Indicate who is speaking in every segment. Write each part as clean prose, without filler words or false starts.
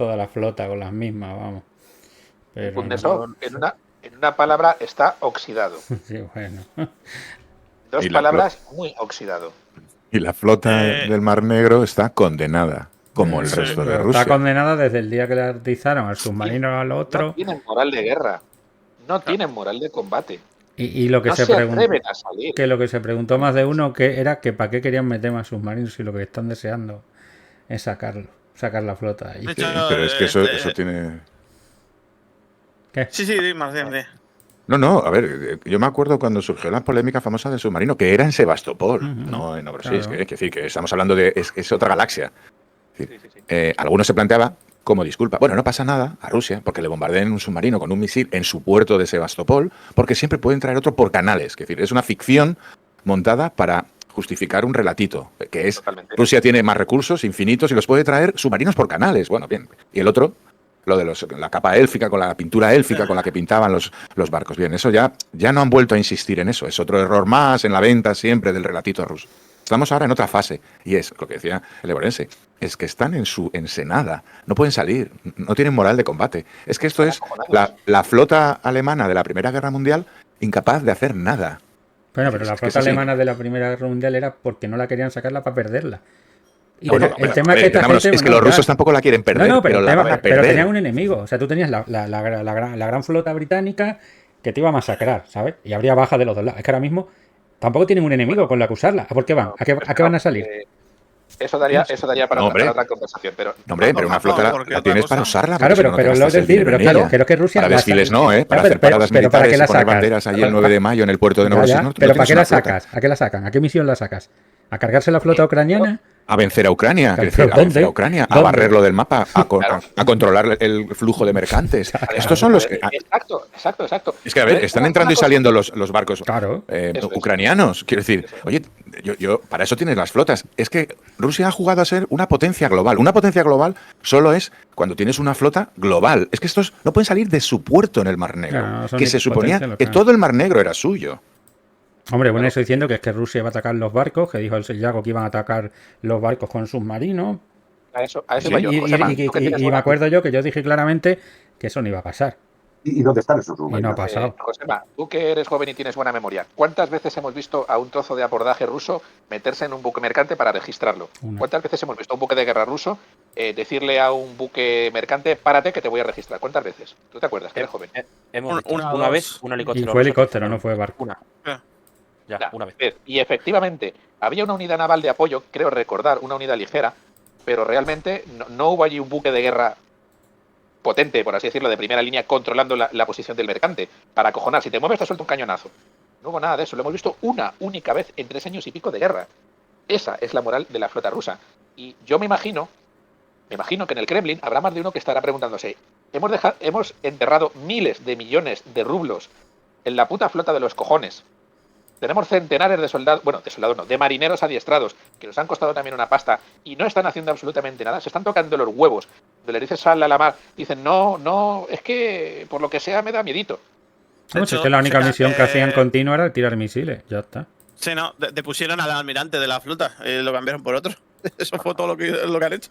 Speaker 1: toda la flota con las mismas, vamos.
Speaker 2: El
Speaker 1: Pero no.
Speaker 2: Kundesov, en una palabra, está oxidado.
Speaker 1: Sí, bueno.
Speaker 2: Dos
Speaker 3: Y
Speaker 2: palabras, muy oxidado.
Speaker 3: y la flota
Speaker 4: Eh,
Speaker 3: del Mar Negro está condenada, como el
Speaker 4: Sí.
Speaker 3: resto de
Speaker 1: Pero está
Speaker 3: Rusia.
Speaker 1: condenada desde el día que le atizaron al
Speaker 2: Sí,
Speaker 1: submarino al
Speaker 2: no
Speaker 1: otro.
Speaker 2: tienen moral de guerra. No tienen moral de combate.
Speaker 1: Y lo que
Speaker 2: No
Speaker 1: se
Speaker 2: se
Speaker 1: preguntó,
Speaker 2: atreven a salir.
Speaker 1: que lo que se preguntó más de uno que era que para qué querían meter más submarinos si lo que están deseando es sacar la flota de allí.
Speaker 4: De
Speaker 3: Sí,
Speaker 4: hecho,
Speaker 3: pero es que eso tiene...
Speaker 1: ¿Qué?
Speaker 4: Sí, más bien.
Speaker 3: No, a ver, yo me acuerdo cuando surgió la polémica famosa del submarino, que era en Sebastopol, no en Novorossiysk.
Speaker 1: Claro.
Speaker 3: Es decir, que estamos hablando de... Es otra galaxia. Es decir,
Speaker 2: Sí.
Speaker 3: algunos se planteaba como disculpa, bueno, no pasa nada a Rusia porque le bombardeen un submarino con un misil en su puerto de Sebastopol, porque siempre pueden traer otro por canales. Es decir, es una ficción montada para justificar un relatito, que es
Speaker 2: Totalmente.
Speaker 3: Rusia tiene más recursos infinitos y los puede traer submarinos por canales. Bueno, bien. Y el otro, lo de la capa élfica, con la pintura élfica con la que pintaban los barcos. Bien, eso ya no han vuelto a insistir en eso. Es otro error más en la venta siempre del relatito ruso. Estamos ahora en otra fase, y es lo que decía el Eborense, es que están en su ensenada, no pueden salir, no tienen moral de combate. Es que esto es la flota alemana de la Primera Guerra Mundial incapaz de hacer nada.
Speaker 1: Bueno, pero
Speaker 3: Es
Speaker 1: la
Speaker 3: que
Speaker 1: flota
Speaker 3: es así.
Speaker 1: alemana de la Primera Guerra Mundial era porque no la querían sacarla para perderla. Y
Speaker 3: Bueno,
Speaker 1: el tema es que esta
Speaker 3: entendámonos,
Speaker 1: gente,
Speaker 3: es que
Speaker 1: bueno,
Speaker 3: los rusos tampoco la quieren perder,
Speaker 1: no,
Speaker 3: pero la van a
Speaker 1: pero
Speaker 3: perder.
Speaker 1: tenían un enemigo. O sea, tú tenías la gran flota británica que te iba a masacrar, ¿sabes? Y habría bajas de los dos lados. Es que ahora mismo tampoco tienen un enemigo con la que usarla. ¿A por qué van? ¿A qué van a salir?
Speaker 2: Eso daría para,
Speaker 3: No, hombre.
Speaker 2: para otra conversación. Pero
Speaker 3: No, hombre, pero una flota
Speaker 4: porque
Speaker 3: la
Speaker 4: otra
Speaker 3: tienes
Speaker 4: cosa.
Speaker 3: para usarla.
Speaker 1: Claro,
Speaker 3: porque si no,
Speaker 1: pero
Speaker 3: no te
Speaker 1: lo
Speaker 3: gastas el
Speaker 1: decir,
Speaker 3: dinero
Speaker 1: pero
Speaker 3: en
Speaker 1: claro,
Speaker 3: ella.
Speaker 1: creo que Rusia
Speaker 3: Para
Speaker 1: la
Speaker 3: desfiles no, ¿eh? Para
Speaker 1: Ya,
Speaker 3: hacer paradas
Speaker 1: pero ¿para
Speaker 3: militares
Speaker 1: qué la
Speaker 3: y poner
Speaker 1: sacas?
Speaker 3: banderas allí el 9 de mayo en el puerto de
Speaker 1: Ya,
Speaker 3: Novorossiysk. No,
Speaker 1: pero
Speaker 3: no
Speaker 1: ¿para
Speaker 3: tienes
Speaker 1: qué
Speaker 3: una
Speaker 1: la
Speaker 3: flota.
Speaker 1: sacas? ¿A qué la sacan? ¿A qué misión la sacas? ¿A cargarse la flota ucraniana?
Speaker 3: A vencer a Ucrania,
Speaker 1: Pero
Speaker 3: es decir, a
Speaker 1: ¿dónde?
Speaker 3: vencer a Ucrania, a
Speaker 1: ¿Dónde?
Speaker 3: barrerlo del mapa,
Speaker 2: Claro.
Speaker 3: a controlar el flujo de mercantes. Estos son los que...
Speaker 2: Exacto.
Speaker 3: Es que, a ver, están entrando y saliendo los barcos
Speaker 1: Claro.
Speaker 2: Eso es.
Speaker 3: ucranianos. Quiero decir, oye, yo para eso tienes las flotas. Es que Rusia ha jugado a ser una potencia global. Una potencia global solo es cuando tienes una flota global. Es que estos no pueden salir de su puerto en el Mar Negro,
Speaker 1: Claro, no son
Speaker 3: que
Speaker 1: ni
Speaker 3: se suponía
Speaker 1: potencia,
Speaker 3: que
Speaker 1: claro.
Speaker 3: todo el Mar Negro era suyo.
Speaker 1: Hombre, bueno, eso diciendo que es que Rusia iba a atacar los barcos, que dijo el Sellago que iban a atacar los barcos con submarinos.
Speaker 2: A eso
Speaker 1: Sí,
Speaker 2: iba yo. Josema, tú que tienes
Speaker 1: y me
Speaker 2: buena-
Speaker 1: acuerdo yo que yo dije claramente que eso no iba a pasar.
Speaker 5: ¿Y dónde están esos
Speaker 1: Y no ha
Speaker 5: submarinos?
Speaker 1: pasado.
Speaker 2: Josema, tú que eres joven y tienes buena memoria, ¿cuántas veces hemos visto a un trozo de abordaje ruso meterse en un buque mercante para registrarlo?
Speaker 1: Una.
Speaker 2: ¿Cuántas veces hemos visto a un buque de guerra ruso decirle a un buque mercante, párate que te voy a registrar? ¿Cuántas veces? ¿Tú te acuerdas que eres joven?
Speaker 6: Hemos visto
Speaker 4: Una,
Speaker 6: una
Speaker 4: dos.
Speaker 6: vez un
Speaker 1: Y
Speaker 6: helicóptero.
Speaker 1: fue
Speaker 6: ruso
Speaker 1: helicóptero,
Speaker 6: que-
Speaker 1: no fue barco.
Speaker 6: Una.
Speaker 4: Ya.
Speaker 6: Ya, una vez.
Speaker 2: Y efectivamente, había una unidad naval de apoyo, creo recordar, una unidad ligera, pero realmente no hubo allí un buque de guerra potente, por así decirlo, de primera línea, controlando la posición del mercante, para acojonar. Si te mueves, te suelta un cañonazo. No hubo nada de eso. Lo hemos visto una única vez en 3 años y pico de guerra. Esa es la moral de la flota rusa. Y yo me imagino que en el Kremlin habrá más de uno que estará preguntándose, hemos enterrado miles de millones de rublos en la puta flota de los cojones. Tenemos centenares de soldados, de marineros adiestrados, que nos han costado también una pasta, y no están haciendo absolutamente nada. Se están tocando los huevos. Cuando le dices sal a la mar, dicen, no, es que por lo que sea me da miedito.
Speaker 1: No,
Speaker 4: hecho,
Speaker 1: es que la única
Speaker 4: o sea,
Speaker 1: misión que hacían continua era tirar misiles. Ya está.
Speaker 4: Sí, no, pusieron al almirante de la flota y lo cambiaron por otro. Eso fue todo lo que han hecho.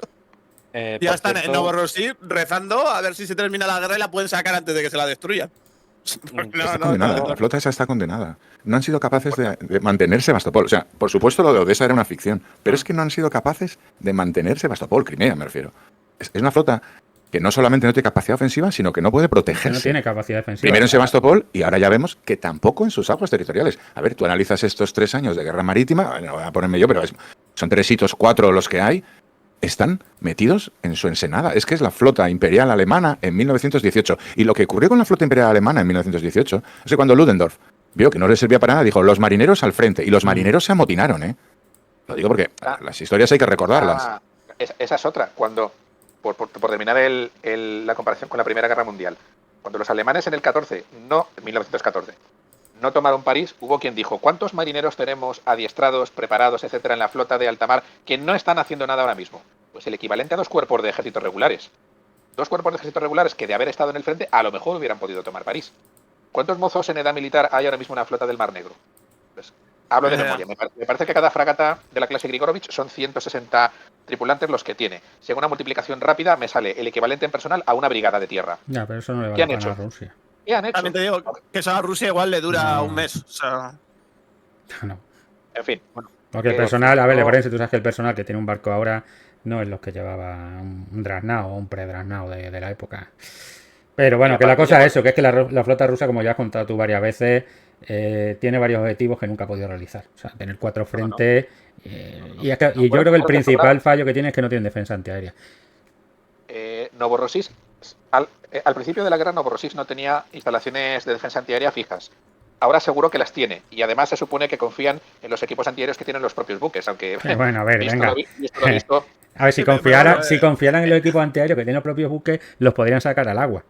Speaker 4: Ya
Speaker 6: Por
Speaker 4: están en
Speaker 6: cierto,
Speaker 4: Novorossiysk rezando a ver si se termina la guerra y la pueden sacar antes de que se la destruyan.
Speaker 3: Está condenada, la flota esa está condenada. No han sido capaces de mantener Sebastopol. O sea, por supuesto lo de Odessa era una ficción, pero es que no han sido capaces de mantener Sebastopol, Crimea me refiero. Es una flota que no solamente no tiene capacidad ofensiva, sino que no puede
Speaker 1: Que
Speaker 3: protegerse.
Speaker 1: no tiene capacidad defensiva.
Speaker 3: Primero en Sebastopol y ahora ya vemos que tampoco en sus aguas territoriales. A ver, tú analizas estos 3 años de guerra marítima, no voy a ponerme yo, pero son 3 hitos, 4 los que hay, están metidos en su ensenada. Es que es la flota imperial alemana en 1918. Y lo que ocurrió con la flota imperial alemana en 1918 es que cuando Ludendorff vio que no le servía para nada, dijo, los marineros al frente. Y los marineros se amotinaron, ¿eh? Lo digo porque las historias hay que recordarlas.
Speaker 2: Esa es otra. Cuando, por terminar la comparación con la Primera Guerra Mundial, cuando los alemanes en 1914, no tomaron París, hubo quien dijo, ¿cuántos marineros tenemos adiestrados, preparados, etcétera, en la flota de alta mar que no están haciendo nada ahora mismo? Pues el equivalente a 2 cuerpos de ejércitos regulares. 2 cuerpos de ejércitos regulares que de haber estado en el frente a lo mejor hubieran podido tomar París. ¿Cuántos mozos en edad militar hay ahora mismo en la flota del Mar Negro? Pues Hablo de memoria. Me parece que cada fragata de la clase Grigorovich son 160 tripulantes los que tiene. Si hago una multiplicación rápida, me sale el equivalente en personal a una brigada de tierra.
Speaker 1: Ya, pero eso no le
Speaker 2: ¿Qué
Speaker 1: vale
Speaker 2: han
Speaker 1: para
Speaker 2: hecho?
Speaker 1: a Rusia.
Speaker 2: ¿Qué han hecho?
Speaker 4: También te digo que eso a Rusia igual le dura
Speaker 1: No.
Speaker 4: un mes. O sea,
Speaker 1: No.
Speaker 2: En fin, bueno.
Speaker 1: Porque el personal, a ver, Lebrense, tú sabes que el personal que tiene un barco ahora no es los que llevaba un Drasnao o un pre-Drasnao de la época. Pero bueno, que la cosa es eso, que es que la flota rusa, como ya has contado tú varias veces, tiene varios objetivos que nunca ha podido realizar. O sea, tener 4 frentes. Y yo creo que el principal fallo que tiene es que no tienen defensa antiaérea.
Speaker 2: Novorossiysk, al principio de la guerra, Novorossiysk no tenía instalaciones de defensa antiaérea fijas. Ahora seguro que las tiene. Y además se supone que confían en los equipos antiaéreos que tienen los propios buques. Aunque,
Speaker 1: bueno, a ver, venga.
Speaker 2: Visto,
Speaker 1: a ver, si confiaran en los equipos antiaéreos que tienen los propios buques, los podrían sacar al agua.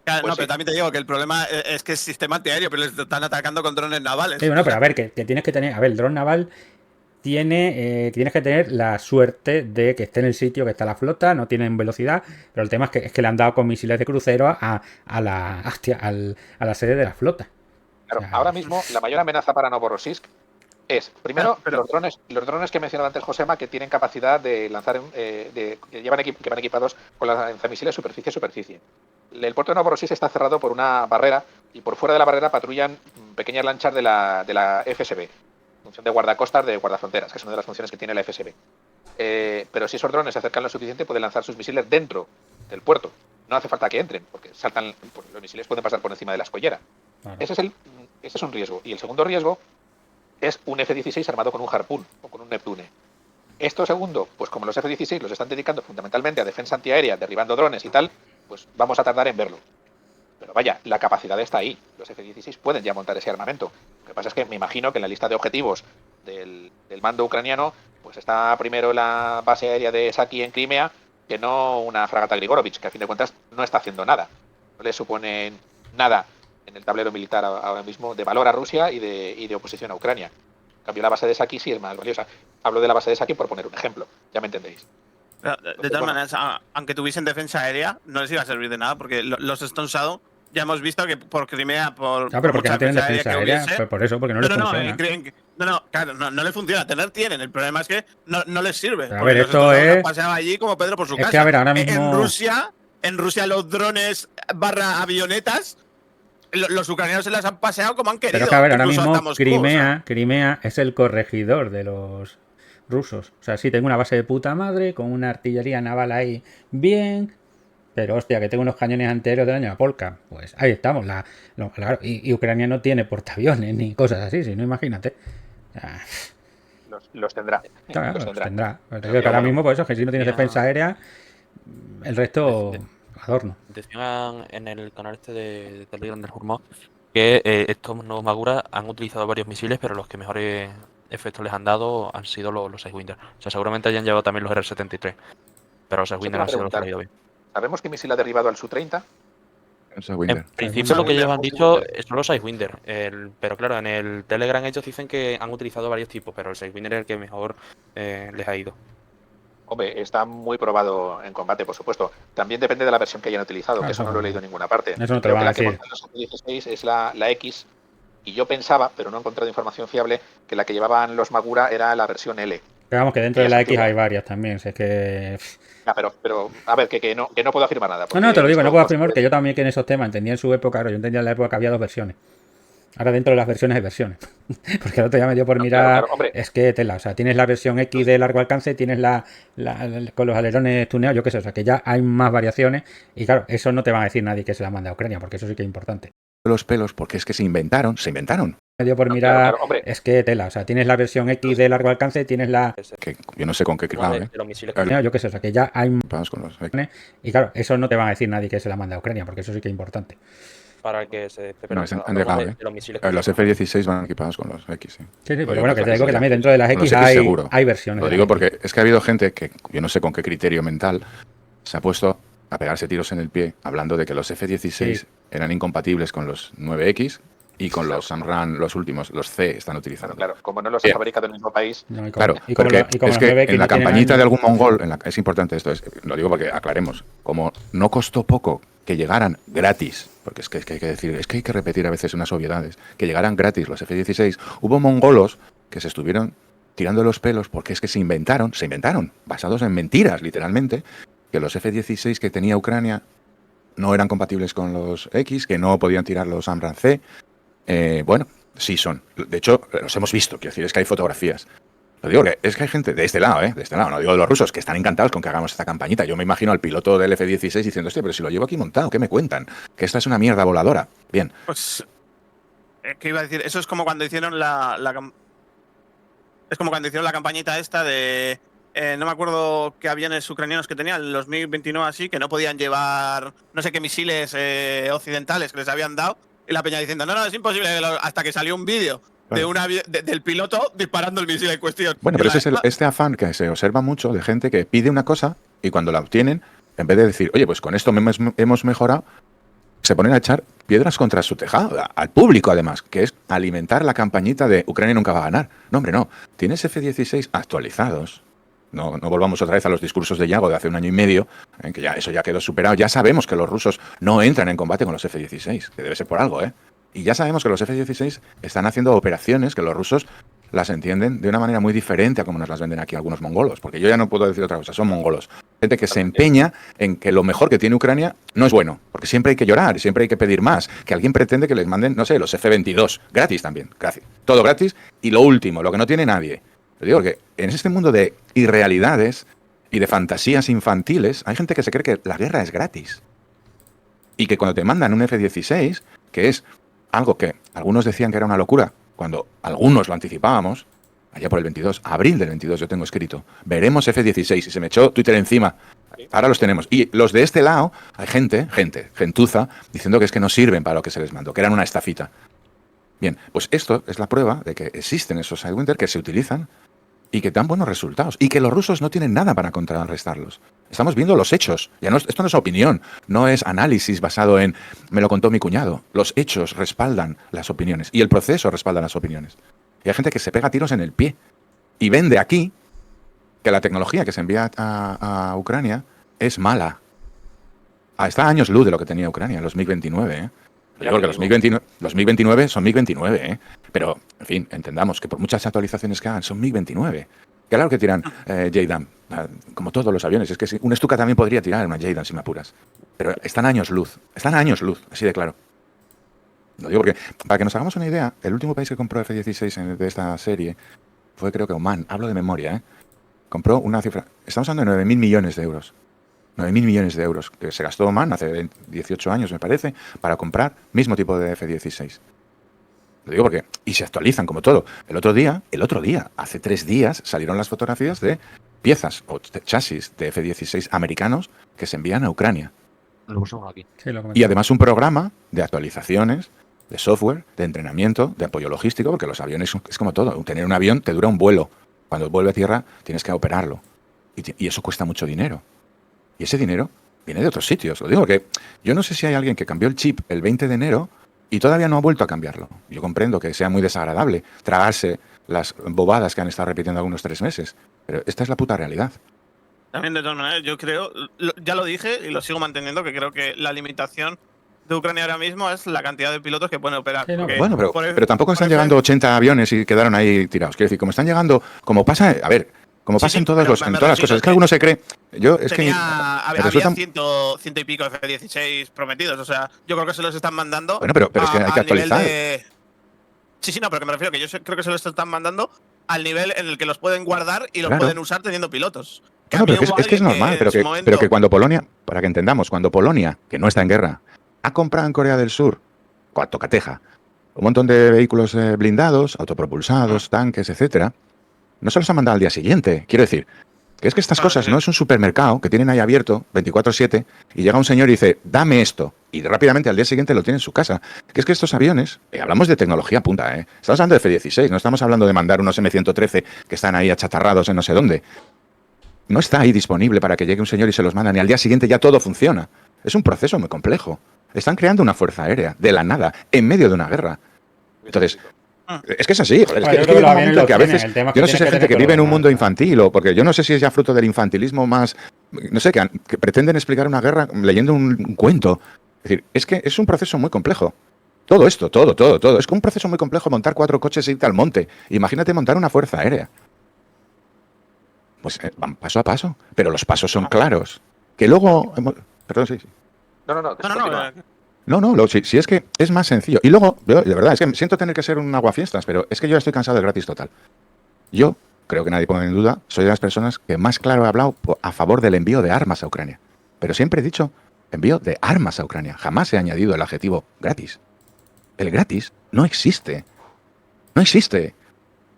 Speaker 4: no,
Speaker 2: Pues sí.
Speaker 4: pero también te digo que el problema es que es sistema antiaéreo, pero les están atacando con drones navales.
Speaker 1: Sí, bueno, pero a ver, que tienes que tener. A ver, el dron naval tienes que tener la suerte de que esté en el sitio que está la flota, no tienen velocidad, pero el tema es que le han dado con misiles de crucero a la sede de la flota.
Speaker 2: Claro,
Speaker 1: O sea,
Speaker 2: ahora mismo la mayor amenaza para Novorossiysk es, primero, los drones que mencionaba antes Josema, que tienen capacidad de lanzar, que van equipados con lanzamisiles superficie-superficie. El puerto de Novorossiysk está cerrado por una barrera y por fuera de la barrera patrullan pequeñas lanchas de la FSB, función de guardacostas, de guardafronteras, que es una de las funciones que tiene la FSB. Pero si esos drones se acercan lo suficiente, pueden lanzar sus misiles dentro del puerto. No hace falta que entren, porque los misiles pueden pasar por encima de la escollera.
Speaker 1: claro.
Speaker 2: Ese es un riesgo. Y el segundo riesgo es un F-16 armado con un Harpoon o con un Neptune. Esto segundo, pues como los F-16 los están dedicando fundamentalmente a defensa antiaérea, derribando drones y tal, pues vamos a tardar en verlo. Pero vaya, la capacidad está ahí. Los F-16 pueden ya montar ese armamento. Lo que pasa es que me imagino que en la lista de objetivos del mando ucraniano, pues está primero la base aérea de Saki en Crimea, que no una fragata Grigorovich, que a fin de cuentas no está haciendo nada. No le supone nada en el tablero militar ahora mismo de valor a Rusia y de oposición a Ucrania. En cambio, la base de Saki sí es más valiosa. Hablo de la base de Saki por poner un ejemplo, ya me entendéis.
Speaker 4: De todas maneras, aunque tuviesen defensa aérea, no les iba a servir de nada, porque los Stone Shadow ya hemos visto que por Crimea, por.
Speaker 1: Claro, pero porque no tienen defensa aérea,
Speaker 4: hubiese,
Speaker 1: por eso, porque no les funciona.
Speaker 4: Claro, no les funciona. Tienen. El problema es que no les sirve.
Speaker 1: Pero a ver, esto es.
Speaker 4: Paseaba allí como Pedro por su
Speaker 1: es
Speaker 4: casa.
Speaker 1: que, a ver, ahora mismo.
Speaker 4: En Rusia los drones / avionetas, los ucranianos se las han paseado como han querido.
Speaker 1: Pero es que, a ver, ahora mismo Crimea es el corregidor de los rusos. O sea, sí, tengo una base de puta madre, con una artillería naval ahí bien, pero hostia, que tengo unos cañones antiaéreos del año Polka. Pues ahí estamos. Claro, y Ucrania no tiene portaaviones ni cosas así, si no, imagínate. O sea,
Speaker 2: Los tendrá.
Speaker 1: claro,
Speaker 2: los
Speaker 1: tendrá. Pero te digo que ahora mismo, por eso, que si no tienes defensa aérea, el resto adorno.
Speaker 6: Decían en el canal este de Telegram del Jurmao que estos nuevos Magura han utilizado varios misiles, pero los que mejores efectos les han dado han sido los Sidewinder. O sea, seguramente hayan llevado también los R-73, pero los Sidewinder han sido los que han ido bien.
Speaker 2: ¿Sabemos qué misil ha derribado al Su-30?
Speaker 6: En principio lo que ellos han dicho son los Sidewinder, pero claro, en el Telegram ellos dicen que han utilizado varios tipos, pero el Sidewinder es el que mejor les ha ido.
Speaker 2: Hombre, está muy probado en combate, por supuesto. También depende de la versión que hayan utilizado, que eso no lo he leído en ninguna parte.
Speaker 1: Eso no te lo van a decir.
Speaker 2: La que montan los F-16 es la X, y yo pensaba, pero no he encontrado información fiable, que la que llevaban los Magura era la versión L.
Speaker 1: Pero vamos, que dentro de la X hay varias también. Si es que.
Speaker 2: Pero a ver, que no puedo afirmar nada.
Speaker 1: No, te lo digo, no puedo afirmar, que yo también que en esos temas entendía en su época, yo entendía en la época que había 2 versiones. Ahora dentro de las versiones hay versiones. Porque el otro día me dio por mirar.
Speaker 2: Claro,
Speaker 1: es que tela, o sea, tienes la versión X de largo alcance, tienes con los alerones tuneados, yo qué sé, o sea, que ya hay más variaciones. Y claro, eso no te va a decir nadie que se la manda a Ucrania, porque eso sí que es importante.
Speaker 3: Los pelos, porque es que se inventaron.
Speaker 1: Me dio por mirar. Es que tela, o sea, tienes la versión X de largo alcance, tienes
Speaker 3: que yo no sé con qué cribado,
Speaker 6: de los misiles
Speaker 1: yo qué sé, o sea, que ya hay.
Speaker 3: Con los
Speaker 1: Y claro, eso no te va a decir nadie que se la manda a Ucrania, porque eso sí que es importante.
Speaker 6: para que se esté
Speaker 3: No, han llegado,
Speaker 6: los misiles.
Speaker 3: los F-16 van equipados con los X, sí.
Speaker 1: Sí, pero bueno, que te digo que también dentro de las X hay versiones.
Speaker 3: Lo digo porque es que ha habido gente que, yo no sé con qué criterio mental, se ha puesto a pegarse tiros en el pie hablando de que los F-16 eran incompatibles con los 9X y con los Samran, los últimos, los C, están utilizando.
Speaker 2: Claro, como no los ha fabricado en el mismo país.
Speaker 1: No,
Speaker 3: claro, porque es que en la campañita de algún mongol, es importante esto, lo digo porque aclaremos, como no costó poco que llegaran gratis, porque es que hay que decir, es que hay que repetir a veces unas obviedades, que llegaran gratis los F-16, hubo mongolos que se estuvieron tirando los pelos porque es que se inventaron, basados en mentiras, literalmente, que los F-16 que tenía Ucrania no eran compatibles con los X, que no podían tirar los Amram C. Bueno, sí son. De hecho, los hemos visto, quiero decir, es que hay fotografías. Lo digo, que es que hay gente de este lado, no digo de los rusos, que están encantados con que hagamos esta campañita. Yo me imagino al piloto del F-16 diciendo, hostia, pero si lo llevo aquí montado, ¿qué me cuentan? Que esta es una mierda voladora. Bien.
Speaker 4: Pues, ¿qué iba a decir? Eso es como cuando hicieron es como cuando hicieron la campañita esta de... no me acuerdo qué aviones ucranianos que tenían, los MiG-29 así, que no podían llevar no sé qué misiles occidentales que les habían dado. Y la peña diciendo, no, es imposible, hasta que salió un vídeo de del piloto disparando el misil en cuestión.
Speaker 3: Bueno, pero ese es este afán que se observa mucho de gente que pide una cosa y cuando la obtienen, en vez de decir, oye, pues con esto hemos mejorado, se ponen a echar piedras contra su tejado, al público además, que es alimentar la campañita de Ucrania nunca va a ganar. No, hombre, no. Tienes F-16 actualizados. No volvamos otra vez a los discursos de Yago de hace un año y medio, que ya eso ya quedó superado. Ya sabemos que los rusos no entran en combate con los F-16, que debe ser por algo, Y ya sabemos que los F-16 están haciendo operaciones que los rusos las entienden de una manera muy diferente a como nos las venden aquí algunos mongolos, porque yo ya no puedo decir otra cosa, son mongolos. Gente que se empeña en que lo mejor que tiene Ucrania no es bueno, porque siempre hay que llorar y siempre hay que pedir más, que alguien pretende que les manden, no sé, los F-22, gratis también, gratis, todo gratis, y lo último, lo que no tiene nadie. Te digo que en este mundo de irrealidades y de fantasías infantiles, hay gente que se cree que la guerra es gratis. Y que cuando te mandan un F-16, que es algo que algunos decían que era una locura, cuando algunos lo anticipábamos, allá por el 22, abril del 22 yo tengo escrito, veremos F-16, y se me echó Twitter encima, ahora los tenemos. Y los de este lado, hay gentuza, diciendo que es que no sirven para lo que se les mandó, que eran una estafita. Bien, pues esto es la prueba de que existen esos Sidewinder que se utilizan y que dan buenos resultados, y que los rusos no tienen nada para contrarrestarlos. Estamos viendo los hechos. Esto no es opinión, no es análisis basado en me lo contó mi cuñado. Los hechos respaldan las opiniones y el proceso respalda las opiniones. Y hay gente que se pega tiros en el pie y vende aquí que la tecnología que se envía a Ucrania es mala. Está a años luz de lo que tenía Ucrania, los MiG-29, Yo creo que los MiG-29 son MiG-29, Pero, en fin, entendamos que por muchas actualizaciones que hagan, son MiG-29. Claro que tiran JDAM, como todos los aviones. Es que un Stuka también podría tirar una JDAM si me apuras. Pero están a años luz, así de claro. Lo digo porque, para que nos hagamos una idea, el último país que compró F-16 de esta serie fue, creo que Oman. Hablo de memoria, Compró una cifra, estamos hablando de 9.000 millones de euros. 9.000 millones de euros que se gastó Oman hace 18 años, me parece, para comprar mismo tipo de F-16. Lo digo porque, y se actualizan como todo. El otro día, hace 3 días, salieron las fotografías de piezas o chasis de F-16 americanos que se envían a Ucrania.
Speaker 6: Lo usamos aquí.
Speaker 1: Sí,
Speaker 3: Y además un programa de actualizaciones, de software, de entrenamiento, de apoyo logístico, porque los aviones es como todo. Tener un avión te dura un vuelo. Cuando vuelve a tierra tienes que operarlo. Y eso cuesta mucho dinero. Y ese dinero viene de otros sitios. Lo digo porque yo no sé si hay alguien que cambió el chip el 20 de enero y todavía no ha vuelto a cambiarlo. Yo comprendo que sea muy desagradable tragarse las bobadas que han estado repitiendo algunos 3 meses. Pero esta es la puta realidad.
Speaker 4: También, de todas maneras, yo creo, ya lo dije y lo sigo manteniendo, que creo que la limitación de Ucrania ahora mismo es la cantidad de pilotos que pueden operar.
Speaker 1: Sí, no,
Speaker 4: Porque,
Speaker 3: Bueno, pero tampoco están llegando 80 aviones y quedaron ahí tirados. Quiero decir, como están llegando, como pasa, a ver, como pasa en todas las cosas. Es que alguno se cree.
Speaker 4: Había ciento y pico F-16 prometidos. O sea, yo creo que se los están mandando.
Speaker 3: Bueno, pero es que hay que actualizar.
Speaker 4: Sí, no, pero que me refiero que yo creo que se los están mandando al nivel en el que los pueden guardar y los pueden usar teniendo pilotos.
Speaker 3: No, pero es que es normal, pero que cuando Polonia, para que entendamos, cuando Polonia, que no está en guerra, ha comprado en Corea del Sur, Tocateja, un montón de vehículos blindados, autopropulsados, tanques, etcétera, no se los ha mandado al día siguiente. Quiero decir, que es que estas cosas no es un supermercado que tienen ahí abierto 24/7 y llega un señor y dice, dame esto, y rápidamente al día siguiente lo tiene en su casa. Que es que estos aviones, hablamos de tecnología punta, estamos hablando de F-16, no estamos hablando de mandar unos M113 que están ahí achatarrados en no sé dónde. No está ahí disponible para que llegue un señor y se los mandan y al día siguiente ya todo funciona. Es un proceso muy complejo. Están creando una fuerza aérea de la nada, en medio de una guerra. Entonces, Es que es así, joder,
Speaker 1: Bueno,
Speaker 3: es
Speaker 1: yo
Speaker 3: que
Speaker 1: creo que
Speaker 3: llega
Speaker 1: los
Speaker 3: un momento
Speaker 1: aviones
Speaker 3: en que a
Speaker 1: lo
Speaker 3: veces,
Speaker 1: tienen, el tema es
Speaker 3: yo no
Speaker 1: que
Speaker 3: sé si
Speaker 1: tienes
Speaker 3: hay
Speaker 1: que
Speaker 3: gente que
Speaker 1: tener
Speaker 3: vive en
Speaker 1: todo
Speaker 3: un
Speaker 1: lo
Speaker 3: mundo
Speaker 1: demás.
Speaker 3: infantil o porque yo no sé si es ya fruto del infantilismo más, no sé, que pretenden explicar una guerra leyendo un cuento. Es decir, es que es un proceso muy complejo. Todo esto, todo. Es que un proceso muy complejo montar 4 coches e irte al monte. Imagínate montar una fuerza aérea. Pues van paso a paso, pero los pasos son claros. Que luego... Perdón, sí.
Speaker 2: No, no, no.
Speaker 4: No, no,
Speaker 2: continúa.
Speaker 3: No, si es que es más sencillo. Y luego, yo, de verdad, es que siento tener que ser un aguafiestas, pero es que yo estoy cansado del gratis total. Yo, creo que nadie pone en duda, soy de las personas que más claro he hablado a favor del envío de armas a Ucrania. Pero siempre he dicho envío de armas a Ucrania. Jamás he añadido el adjetivo gratis. El gratis no existe. No existe.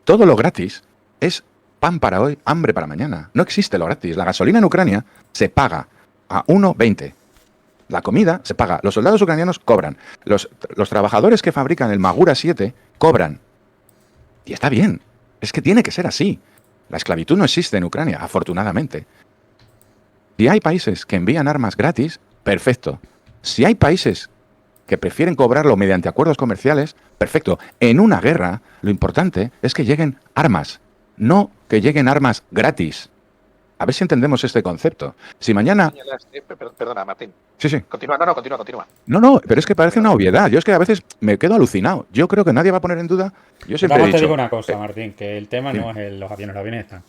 Speaker 3: Todo lo gratis es pan para hoy, hambre para mañana. No existe lo gratis. La gasolina en Ucrania se paga a 1,20. La comida se paga. Los soldados ucranianos cobran. Los trabajadores que fabrican el Magura 7 cobran. Y está bien. Es que tiene que ser así. La esclavitud no existe en Ucrania, afortunadamente. Si hay países que envían armas gratis, perfecto. Si hay países que prefieren cobrarlo mediante acuerdos comerciales, perfecto. En una guerra, lo importante es que lleguen armas, no que lleguen armas gratis. A ver si entendemos este concepto. Si mañana...
Speaker 2: Perdona, Martín.
Speaker 3: Sí.
Speaker 2: Continúa, no, continúa.
Speaker 3: No, pero es que parece una obviedad. Yo es que a veces me quedo alucinado. Yo creo que nadie va a poner en duda. Yo siempre he
Speaker 1: Te
Speaker 3: dicho...
Speaker 1: digo una cosa, Martín, que el tema no es los aviones están.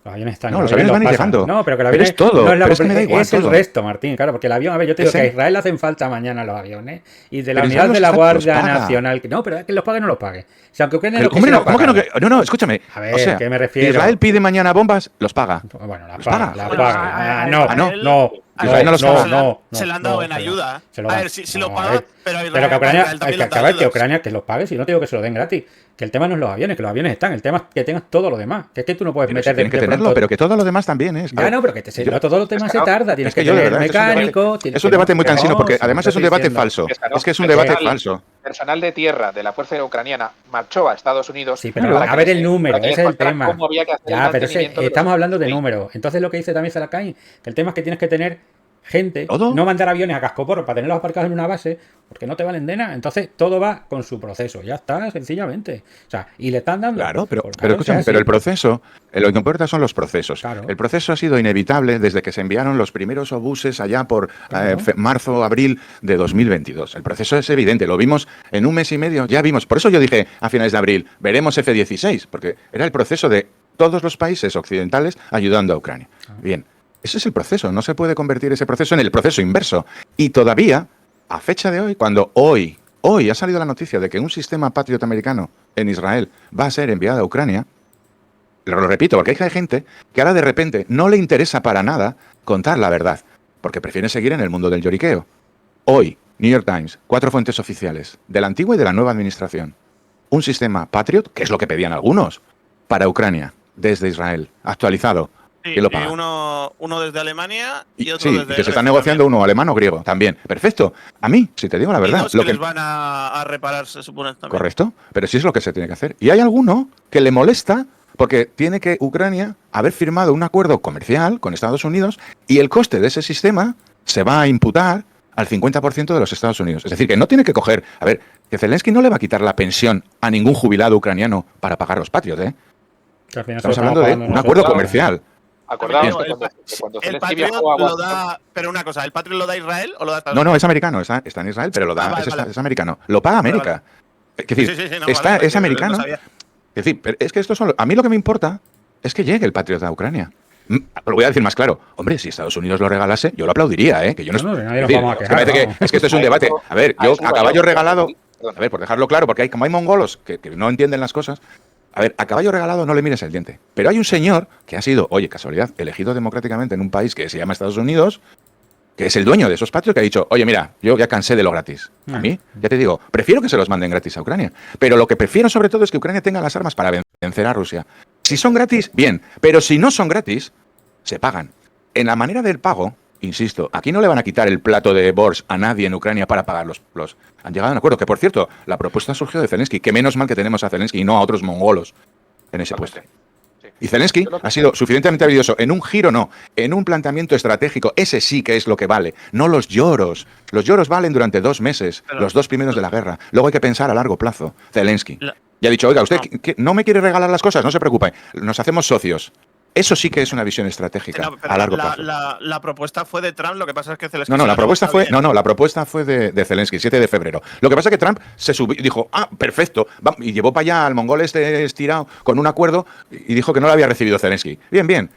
Speaker 1: Los aviones están.
Speaker 3: No, los aviones van a ir
Speaker 1: pasan.
Speaker 3: llegando.
Speaker 1: No, pero que el
Speaker 3: Pero
Speaker 1: avión
Speaker 3: es todo.
Speaker 1: no es la
Speaker 3: Pero es que me da igual
Speaker 1: es el
Speaker 3: todo.
Speaker 1: resto, Martín. Claro, porque el avión, a ver, yo te digo que a
Speaker 3: Ese-
Speaker 1: Israel le hacen falta mañana los aviones y de la
Speaker 3: Pero
Speaker 1: unidad
Speaker 3: Israel
Speaker 1: de la
Speaker 3: los
Speaker 1: Guardia
Speaker 3: paga.
Speaker 1: Nacional. No, pero que los pague o no los pague. Si aunque Ucrania
Speaker 3: Pero,
Speaker 1: no
Speaker 3: hombre,
Speaker 1: quisiera
Speaker 3: no, ¿cómo que no?
Speaker 1: pagarlos.
Speaker 3: No, escúchame.
Speaker 1: A ver,
Speaker 3: O sea,
Speaker 1: ¿qué me refiero?
Speaker 3: Israel pide mañana bombas, los paga.
Speaker 1: Bueno, la
Speaker 3: Los
Speaker 1: paga,
Speaker 3: paga.
Speaker 1: la
Speaker 3: Bueno,
Speaker 1: paga.
Speaker 3: no. Israel no los paga.
Speaker 4: Se le han dado en ayuda. A ver, si lo paga, pero a
Speaker 1: Pero que
Speaker 4: Israel
Speaker 1: Ucrania,
Speaker 4: también le han
Speaker 1: que
Speaker 4: dado ayudas.
Speaker 1: Ucrania que los pague, si no te digo que se lo den gratis. Que el tema no es los aviones, que los aviones están, el tema es que tengas todo lo demás. Que es que tú no puedes
Speaker 3: Pero
Speaker 1: meter
Speaker 3: si tienen que
Speaker 1: de
Speaker 3: tenerlo,
Speaker 1: pronto-
Speaker 3: pero que todo lo demás también es.
Speaker 1: Ya no, pero que todos los temas se tarda. Tienes
Speaker 3: Es que
Speaker 1: que
Speaker 3: yo, de
Speaker 1: tener
Speaker 3: verdad,
Speaker 1: mecánico.
Speaker 3: es un debate muy cansino porque además es un debate
Speaker 1: falso.
Speaker 3: falso.
Speaker 2: Es
Speaker 3: Es que es un
Speaker 1: que
Speaker 3: debate
Speaker 2: personal-
Speaker 3: falso.
Speaker 2: Personal de tierra de la fuerza ucraniana marchó a Estados Unidos.
Speaker 1: Sí, pero
Speaker 2: para
Speaker 1: a
Speaker 2: que
Speaker 1: ver
Speaker 2: les-
Speaker 1: el número,
Speaker 2: para que
Speaker 1: ese
Speaker 2: les
Speaker 1: es el
Speaker 2: contaran
Speaker 1: tema.
Speaker 2: cómo había que hacer el
Speaker 1: Ya, pero
Speaker 2: mantenimiento de los
Speaker 1: estamos hablando de
Speaker 2: aviones.
Speaker 1: números. Entonces lo que dice también Zalakain, que el tema es que tienes que tener gente,
Speaker 3: ¿Todo?
Speaker 1: no mandar aviones a cascoporro para tenerlos aparcados en una base, porque no te valen de nada. Entonces todo va con su proceso, ya está, sencillamente. O sea, y le están dando.
Speaker 3: Claro, pero
Speaker 1: Pues claro,
Speaker 3: escúchame,
Speaker 1: o sea,
Speaker 3: pero
Speaker 1: sí.
Speaker 3: el proceso, lo que importa son los procesos.
Speaker 1: Claro.
Speaker 3: El proceso ha sido inevitable desde que se enviaron los primeros obuses allá por
Speaker 1: Claro.
Speaker 3: marzo o abril de 2022. El proceso es evidente, lo vimos en un mes y medio, ya vimos. Por eso yo dije a finales de abril, veremos F-16, porque era el proceso de todos los países occidentales ayudando a Ucrania. Bien, ese es el proceso, no se puede convertir ese proceso en el proceso inverso. Y todavía, a fecha de hoy, cuando hoy ha salido la noticia de que un sistema Patriot americano en Israel va a ser enviado a Ucrania, lo repito, porque hay gente que ahora de repente no le interesa para nada contar la verdad, porque prefieren seguir en el mundo del lloriqueo. Hoy, New York Times, 4 fuentes oficiales, de la antigua y de la nueva administración. Un sistema Patriot, que es lo que pedían algunos, para Ucrania, desde Israel, actualizado.
Speaker 4: Sí,
Speaker 3: ¿Quién lo
Speaker 4: y
Speaker 3: paga?
Speaker 4: uno desde Alemania y otro
Speaker 3: Sí,
Speaker 4: desde
Speaker 3: y que se está
Speaker 4: Grecia
Speaker 3: negociando
Speaker 4: también.
Speaker 3: uno alemán o griego también. Perfecto. A mí, si te digo la
Speaker 4: Y
Speaker 3: verdad,
Speaker 4: dos
Speaker 3: lo
Speaker 4: que
Speaker 3: que...
Speaker 4: les van a reparar, se supone también.
Speaker 3: Correcto, pero sí es lo que se tiene que hacer. Y hay alguno que le molesta porque tiene que Ucrania haber firmado un acuerdo comercial con Estados Unidos y el coste de ese sistema se va a imputar al 50% de los Estados Unidos. Es decir, que no tiene que coger... A ver, que Zelensky no le va a quitar la pensión a ningún jubilado ucraniano para pagar los Patriot, ¿eh?
Speaker 1: Que al final
Speaker 3: Estamos
Speaker 1: se lo
Speaker 3: hablando de
Speaker 1: pagando
Speaker 3: un
Speaker 1: nosotros.
Speaker 3: acuerdo comercial.
Speaker 2: Acordaos
Speaker 4: Pero
Speaker 2: que
Speaker 4: el
Speaker 2: cuando
Speaker 4: El
Speaker 2: Zelensky
Speaker 4: Patriot
Speaker 2: viajó a
Speaker 4: lo
Speaker 2: Washington,
Speaker 4: da. Pero una cosa, ¿el Patriot lo da Israel o lo da Estados
Speaker 3: No,
Speaker 4: Unidos?
Speaker 3: es americano, está en Israel, pero lo da,
Speaker 4: Vale, vale.
Speaker 3: es americano. Lo paga América. Es decir,
Speaker 4: Sí, no,
Speaker 3: está,
Speaker 4: vale,
Speaker 3: es americano.
Speaker 4: no sabía.
Speaker 3: Es decir, pero es que estos son. A mí lo que me importa es que llegue el Patriot a Ucrania. Lo voy a decir más claro. Hombre, si Estados Unidos lo regalase, yo lo aplaudiría, ¿eh? Que yo no,
Speaker 1: No, nadie
Speaker 3: es
Speaker 1: nos
Speaker 3: decir,
Speaker 1: vamos a
Speaker 3: que
Speaker 1: quejar,
Speaker 3: parece que-
Speaker 1: vamos.
Speaker 3: es que esto es un debate. A ver,
Speaker 2: a
Speaker 3: yo
Speaker 2: eso
Speaker 3: a
Speaker 2: voy
Speaker 3: caballo
Speaker 2: yo.
Speaker 3: regalado.
Speaker 2: Perdón.
Speaker 3: A ver, por dejarlo claro, porque como hay mongolos que no entienden las cosas. A ver, a caballo regalado no le mires el diente. Pero hay un señor que ha sido, oye, casualidad, elegido democráticamente en un país que se llama Estados Unidos, que es el dueño de esos patrios, que ha dicho, oye, mira, yo ya cansé de lo gratis. A mí, ya te digo, prefiero que se los manden gratis a Ucrania. Pero lo que prefiero sobre todo es que Ucrania tenga las armas para vencer a Rusia. Si son gratis, bien. Pero si no son gratis, se pagan. En la manera del pago, insisto, aquí no le van a quitar el plato de Borscht a nadie en Ucrania para pagar los... Han llegado a un acuerdo, que por cierto, la propuesta surgió de Zelensky, que menos mal que tenemos a Zelensky y no a otros mongolos en ese puesto. Y Zelensky ha sido suficientemente habilidoso en un giro, no, en un planteamiento estratégico. Ese sí que es lo que vale, no los lloros. Los lloros valen durante 2 meses,
Speaker 4: Pero-
Speaker 3: los 2 primeros de la guerra. Luego hay que pensar a largo plazo. Zelensky. Y ha dicho, oiga, usted no me quiere regalar las cosas, no se preocupe, nos hacemos socios. Eso sí que es una visión estratégica
Speaker 4: No, pero
Speaker 3: a largo plazo.
Speaker 4: La propuesta fue de Trump, lo que pasa es que Zelensky.
Speaker 3: La propuesta fue de Zelensky, 7 de febrero. Lo que pasa es que Trump se subió y dijo, perfecto, y llevó para allá al mongol este estirado con un acuerdo y dijo que no lo había recibido Zelensky. Bien.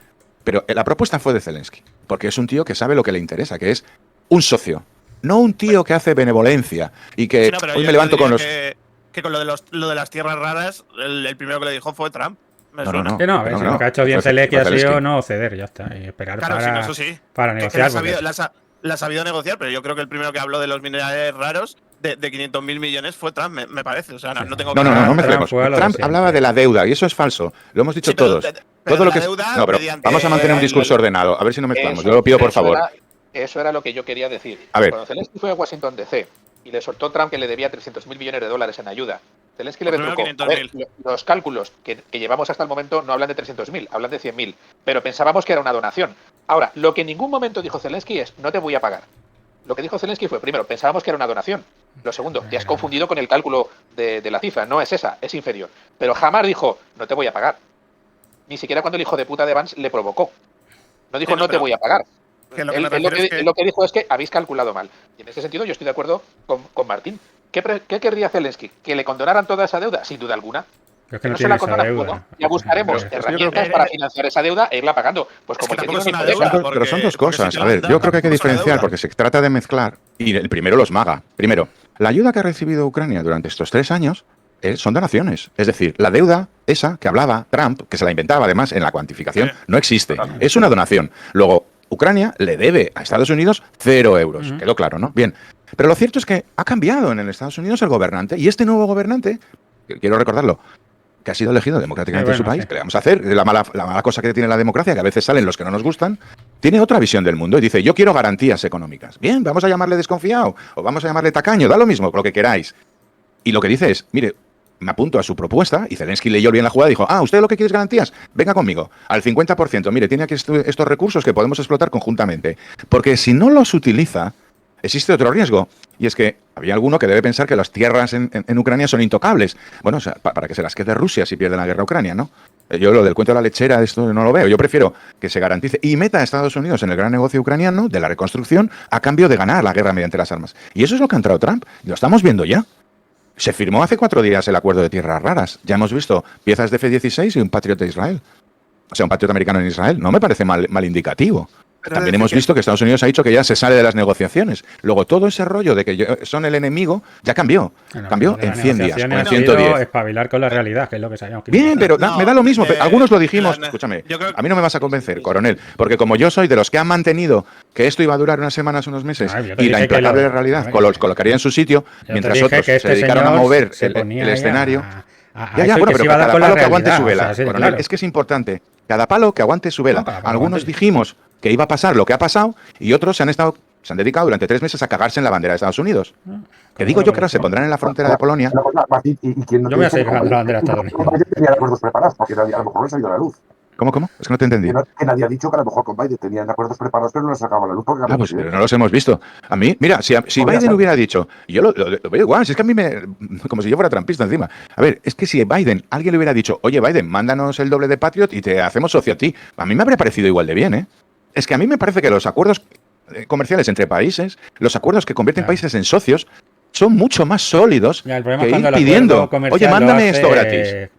Speaker 3: Pero la propuesta fue de Zelensky, porque es un tío que sabe lo que le interesa, que es un socio, no un tío que hace benevolencia y que hoy me levanto con los...
Speaker 4: Que con lo de las tierras raras, el primero que le dijo fue Trump.
Speaker 1: A ver, si lo que ha hecho bien Zelensky ha sido no ceder, ya está, y esperar para negociar.
Speaker 4: La ha sabido negociar, pero yo creo que el primero que habló de los minerales raros de 500.000 millones fue Trump, me parece. O sea, no tengo que...
Speaker 3: No mezclemos. Trump hablaba de la deuda, y eso es falso. Lo hemos dicho todos. Todo lo que vamos a mantener un discurso ordenado. A ver si no mezclamos. Yo lo pido, por favor.
Speaker 2: Eso era lo que yo quería decir.
Speaker 3: A ver.
Speaker 2: Cuando Zelensky fue a Washington DC y le soltó Trump que le debía 300.000 millones de dólares en ayuda, Zelensky le retrucó. Los cálculos que llevamos hasta el momento no hablan de 300.000, hablan de 100.000, pero pensábamos que era una donación. Ahora, lo que en ningún momento dijo Zelensky es, no te voy a pagar. Lo que dijo Zelensky fue, primero, pensábamos que era una donación. Lo segundo, te has confundido con el cálculo de la cifra, no es esa, es inferior. Pero jamás dijo, no te voy a pagar. Ni siquiera cuando el hijo de puta de Vance le provocó. No dijo, no te voy a pagar. Lo que dijo es que habéis calculado mal. Y en ese sentido yo estoy de acuerdo con Martín. ¿Qué querría Zelensky? ¿Que le condonaran toda esa deuda? Sin duda alguna.
Speaker 1: Es que no se la condonan,
Speaker 2: bueno, ya buscaremos herramientas para financiar esa deuda e irla pagando. Pues como
Speaker 3: es que pero son dos cosas. A ver, yo creo que hay que diferenciar porque se trata de mezclar. Y el primero los maga. Primero, la ayuda que ha recibido Ucrania durante estos 3 años son donaciones. Es decir, la deuda esa que hablaba Trump, que se la inventaba además en la cuantificación, no existe. Es una donación. Luego, Ucrania le debe a Estados Unidos 0 euros. Quedó claro, ¿no? Bien. Pero lo cierto es que ha cambiado en el Estados Unidos el gobernante y este nuevo gobernante, quiero recordarlo, que ha sido elegido democráticamente en su país, ¿qué le vamos a hacer? La mala cosa que tiene la democracia, que a veces salen los que no nos gustan, tiene otra visión del mundo y dice, yo quiero garantías económicas. Bien, vamos a llamarle desconfiado o vamos a llamarle tacaño, da lo mismo, lo que queráis. Y lo que dice es, mire, me apunto a su propuesta y Zelensky leyó bien la jugada y dijo, ¿usted lo que quiere es garantías? Venga conmigo, al 50%. Mire, tiene aquí estos recursos que podemos explotar conjuntamente. Porque si no los utiliza, existe otro riesgo. Y es que había alguno que debe pensar que las tierras en Ucrania son intocables. Bueno, o sea, para que se las quede Rusia si pierde la guerra a Ucrania, ¿no? Yo lo del cuento de la lechera, esto no lo veo. Yo prefiero que se garantice y meta a Estados Unidos en el gran negocio ucraniano de la reconstrucción a cambio de ganar la guerra mediante las armas. Y eso es lo que ha entrado Trump. Lo estamos viendo ya. Se firmó hace 4 días el acuerdo de tierras raras. Ya hemos visto piezas de F-16 y un Patriot de Israel. O sea, un Patriot americano en Israel. No me parece mal indicativo. También hemos visto que Estados Unidos ha dicho que ya se sale de las negociaciones. Luego, todo ese rollo de que son el enemigo ya cambió. Cambió en 100 días, o en 110.
Speaker 1: Espabilar con la realidad, que es lo que sabíamos.
Speaker 3: Bien, pero me da lo mismo. Algunos lo dijimos. Escúchame, a mí no me vas a convencer, coronel. Porque como yo soy de los que han mantenido que esto iba a durar unas semanas, unos meses, y la implacable realidad colocaría en su sitio, mientras otros se dedicaron a mover el escenario. Bueno, pero cada palo que aguante su vela. Coronel, es que es importante. Cada palo que aguante su vela. Algunos dijimos que iba a pasar lo que ha pasado y otros se han dedicado durante 3 meses a cagarse en la bandera de Estados Unidos. Que digo yo que ahora se pondrán en la frontera de Polonia.
Speaker 1: Yo me voy a seguir cagando la bandera de Estados Unidos.
Speaker 5: Tenía acuerdos preparados porque a lo mejor no se ha ido a la luz.
Speaker 3: ¿Cómo? Es que no te entendí.
Speaker 5: Que nadie ha dicho que a lo mejor con Biden tenían acuerdos preparados, pero no les sacaba la luz. Porque
Speaker 3: pues pero no los hemos visto. A mí, mira, si Biden hubiera dicho, y yo lo veo igual, si es que a mí como si yo fuera trampista encima. A ver, es que si alguien le hubiera dicho, oye Biden, mándanos el doble de Patriot y te hacemos socio a ti, a mí me habría parecido igual de bien, ¿eh? Es que a mí me parece que los acuerdos comerciales entre países, los acuerdos que convierten países en socios, son mucho más sólidos
Speaker 1: que
Speaker 3: ir pidiendo, oye, mándame esto gratis.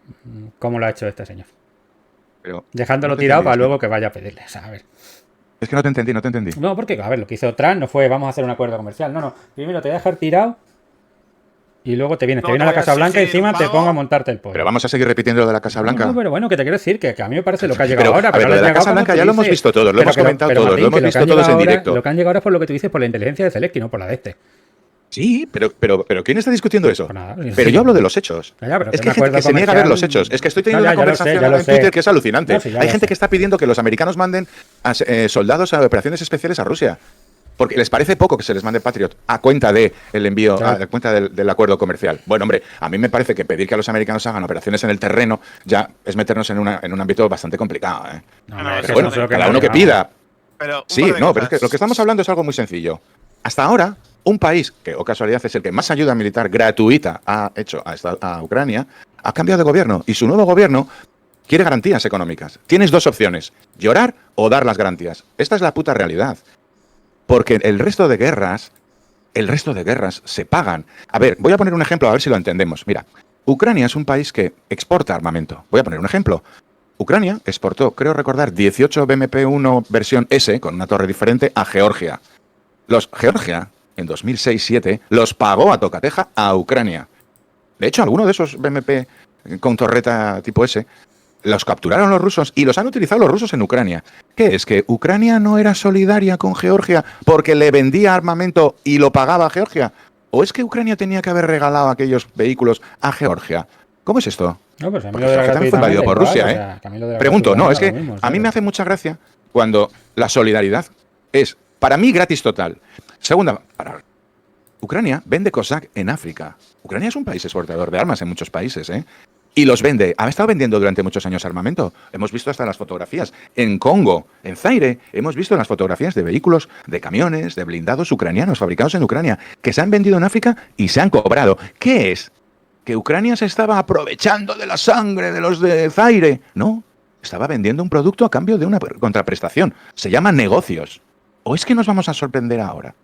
Speaker 1: ¿Cómo lo ha hecho este señor?
Speaker 3: Pero
Speaker 1: dejándolo tirado para luego que vaya a pedirle. O sea, a ver.
Speaker 3: Es que no te entendí.
Speaker 1: No, porque, a ver, lo que hizo Trump no fue vamos a hacer un acuerdo comercial. No. Primero te voy a dejar tirado y luego te viene a la Casa Blanca y encima te pongo a montarte el pollo.
Speaker 3: Pero vamos a seguir repitiendo lo de la Casa Blanca.
Speaker 1: No, pero bueno, que te quiero decir que a mí me parece lo que ha llegado ahora.
Speaker 3: Pero lo de la Casa Blanca ya lo hemos visto todos, lo hemos comentado todos, lo hemos visto todos en directo.
Speaker 1: Lo que han llegado ahora es por lo que tú dices, por la inteligencia de Zelensky, no por la de este.
Speaker 3: Sí, pero ¿quién está discutiendo eso?
Speaker 1: Pues nada,
Speaker 3: pero yo hablo de los hechos. Es que hay gente que se niega a ver los hechos. Es que estoy teniendo una conversación en Twitter que es alucinante. Hay gente que está pidiendo que los americanos manden soldados a operaciones especiales a Rusia. Porque les parece poco que se les mande Patriot a cuenta del envío, a cuenta del acuerdo comercial. Bueno, hombre, a mí me parece que pedir que a los americanos hagan operaciones en el terreno ya es meternos en un ámbito bastante complicado. Pero bueno, cada uno que pida. Sí, pero es que lo que estamos hablando es algo muy sencillo. Hasta ahora, un país que, o casualidad, es el que más ayuda militar gratuita ha hecho a Ucrania, ha cambiado de gobierno y su nuevo gobierno quiere garantías económicas. Tienes dos opciones, llorar o dar las garantías. Esta es la puta realidad. Porque el resto de guerras se pagan. A ver, voy a poner un ejemplo a ver si lo entendemos. Mira, Ucrania es un país que exporta armamento. Voy a poner un ejemplo. Ucrania exportó, creo recordar, 18 BMP-1 versión S, con una torre diferente, a Georgia. Georgia, en 2006-2007, los pagó a tocateja a Ucrania. De hecho, algunos de esos BMP con torreta tipo S los capturaron los rusos y los han utilizado los rusos en Ucrania. ¿Qué es? ¿Que Ucrania no era solidaria con Georgia porque le vendía armamento y lo pagaba a Georgia? ¿O es que Ucrania tenía que haber regalado aquellos vehículos a Georgia? ¿Cómo es esto?
Speaker 1: No, pues a mí
Speaker 3: Porque
Speaker 1: lo de la
Speaker 3: Georgia también fue invadido
Speaker 1: gratuidad
Speaker 3: por
Speaker 1: me da
Speaker 3: Rusia,
Speaker 1: igual,
Speaker 3: ¿eh?
Speaker 1: o sea, que a mí lo de la
Speaker 3: Pregunto, no, es
Speaker 1: gratuidad
Speaker 3: que
Speaker 1: da lo mismo,
Speaker 3: a mí
Speaker 1: ¿sabes?
Speaker 3: me hace mucha gracia cuando la solidaridad es, para mí, gratis total. Segunda, para Ucrania vende Cossack en África. Ucrania es un país exportador de armas en muchos países, ¿eh? Y los vende. Ha estado vendiendo durante muchos años armamento. Hemos visto hasta las fotografías. En Congo, en Zaire, hemos visto las fotografías de vehículos, de camiones, de blindados ucranianos fabricados en Ucrania, que se han vendido en África y se han cobrado. ¿Qué es? ¿Que Ucrania se estaba aprovechando de la sangre de los de Zaire? No. Estaba vendiendo un producto a cambio de una contraprestación. Se llaman negocios. ¿O es que nos vamos a sorprender ahora?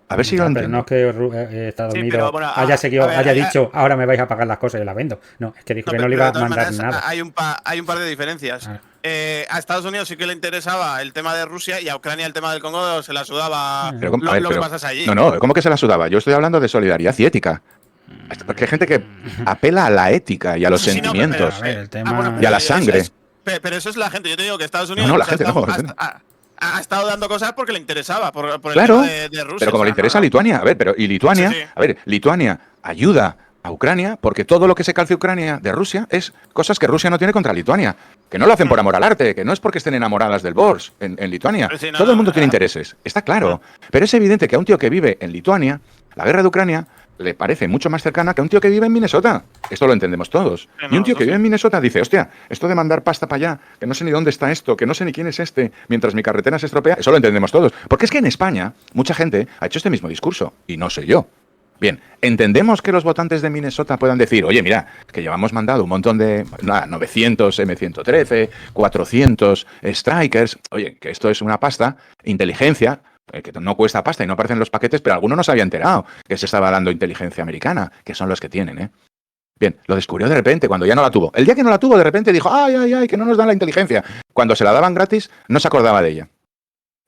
Speaker 3: A ver si lo
Speaker 1: Pero
Speaker 3: entiendo.
Speaker 1: no es que Estados
Speaker 4: Sí,
Speaker 1: Unidos
Speaker 4: pero, bueno,
Speaker 1: haya dicho, ahora me vais a pagar las cosas y las vendo. No, es que dijo que no le iba a
Speaker 4: de todas
Speaker 1: mandar
Speaker 4: maneras,
Speaker 1: nada.
Speaker 4: Hay un par de diferencias.
Speaker 1: Ah.
Speaker 4: A Estados Unidos sí que le interesaba el tema de Rusia y a Ucrania el tema del Congo se la sudaba
Speaker 1: Pero,
Speaker 3: a ver,
Speaker 4: lo que pasase allí.
Speaker 3: No, ¿cómo que se la sudaba? Yo estoy hablando de solidaridad y ética. Porque hay gente que apela a la ética y a los
Speaker 4: Sí, no,
Speaker 3: sentimientos.
Speaker 1: a ver, el tema-
Speaker 4: bueno,
Speaker 3: y a la sangre.
Speaker 4: Pero eso es la gente. Yo te digo que Estados Unidos
Speaker 3: No, la
Speaker 4: ha
Speaker 3: gente
Speaker 4: estado-
Speaker 3: no.
Speaker 4: ha estado dando cosas porque le interesaba, por el
Speaker 3: Claro,
Speaker 4: tema de Rusia.
Speaker 3: pero como
Speaker 4: o
Speaker 3: le
Speaker 4: sea,
Speaker 3: interesa a Lituania, a ver, pero y Lituania,
Speaker 4: Sí, sí.
Speaker 3: a ver, Lituania ayuda a Ucrania porque todo lo que se calce Ucrania de Rusia es cosas que Rusia no tiene contra Lituania, que no lo hacen por amor al arte, que no es porque estén enamoradas del Bors en Lituania.
Speaker 4: Sí, no,
Speaker 3: Todo el mundo
Speaker 4: no,
Speaker 3: tiene
Speaker 4: no.
Speaker 3: intereses, está claro, pero es evidente que a un tío que vive en Lituania, la guerra de Ucrania le parece mucho más cercana que a un tío que vive en Minnesota. Esto lo entendemos todos.
Speaker 4: Sí,
Speaker 3: Y un tío
Speaker 4: eso
Speaker 3: que
Speaker 4: sí.
Speaker 3: vive en Minnesota dice, hostia, esto de mandar pasta para allá, que no sé ni dónde está esto, que no sé ni quién es este, mientras mi carretera se estropea, eso lo entendemos todos. Porque es que en España mucha gente ha hecho este mismo discurso, y no soy yo. Bien, entendemos que los votantes de Minnesota puedan decir, oye, mira, que llevamos mandado un montón de 900 M113, 400 Strikers, oye, que esto es una pasta, inteligencia, que no cuesta pasta y no aparecen los paquetes, pero alguno no se había enterado que se estaba dando inteligencia americana, que son los que tienen, ¿eh? Bien, lo descubrió de repente cuando ya no la tuvo. El día que no la tuvo, de repente dijo, ay, que no nos dan la inteligencia. Cuando se la daban gratis, no se acordaba de ella.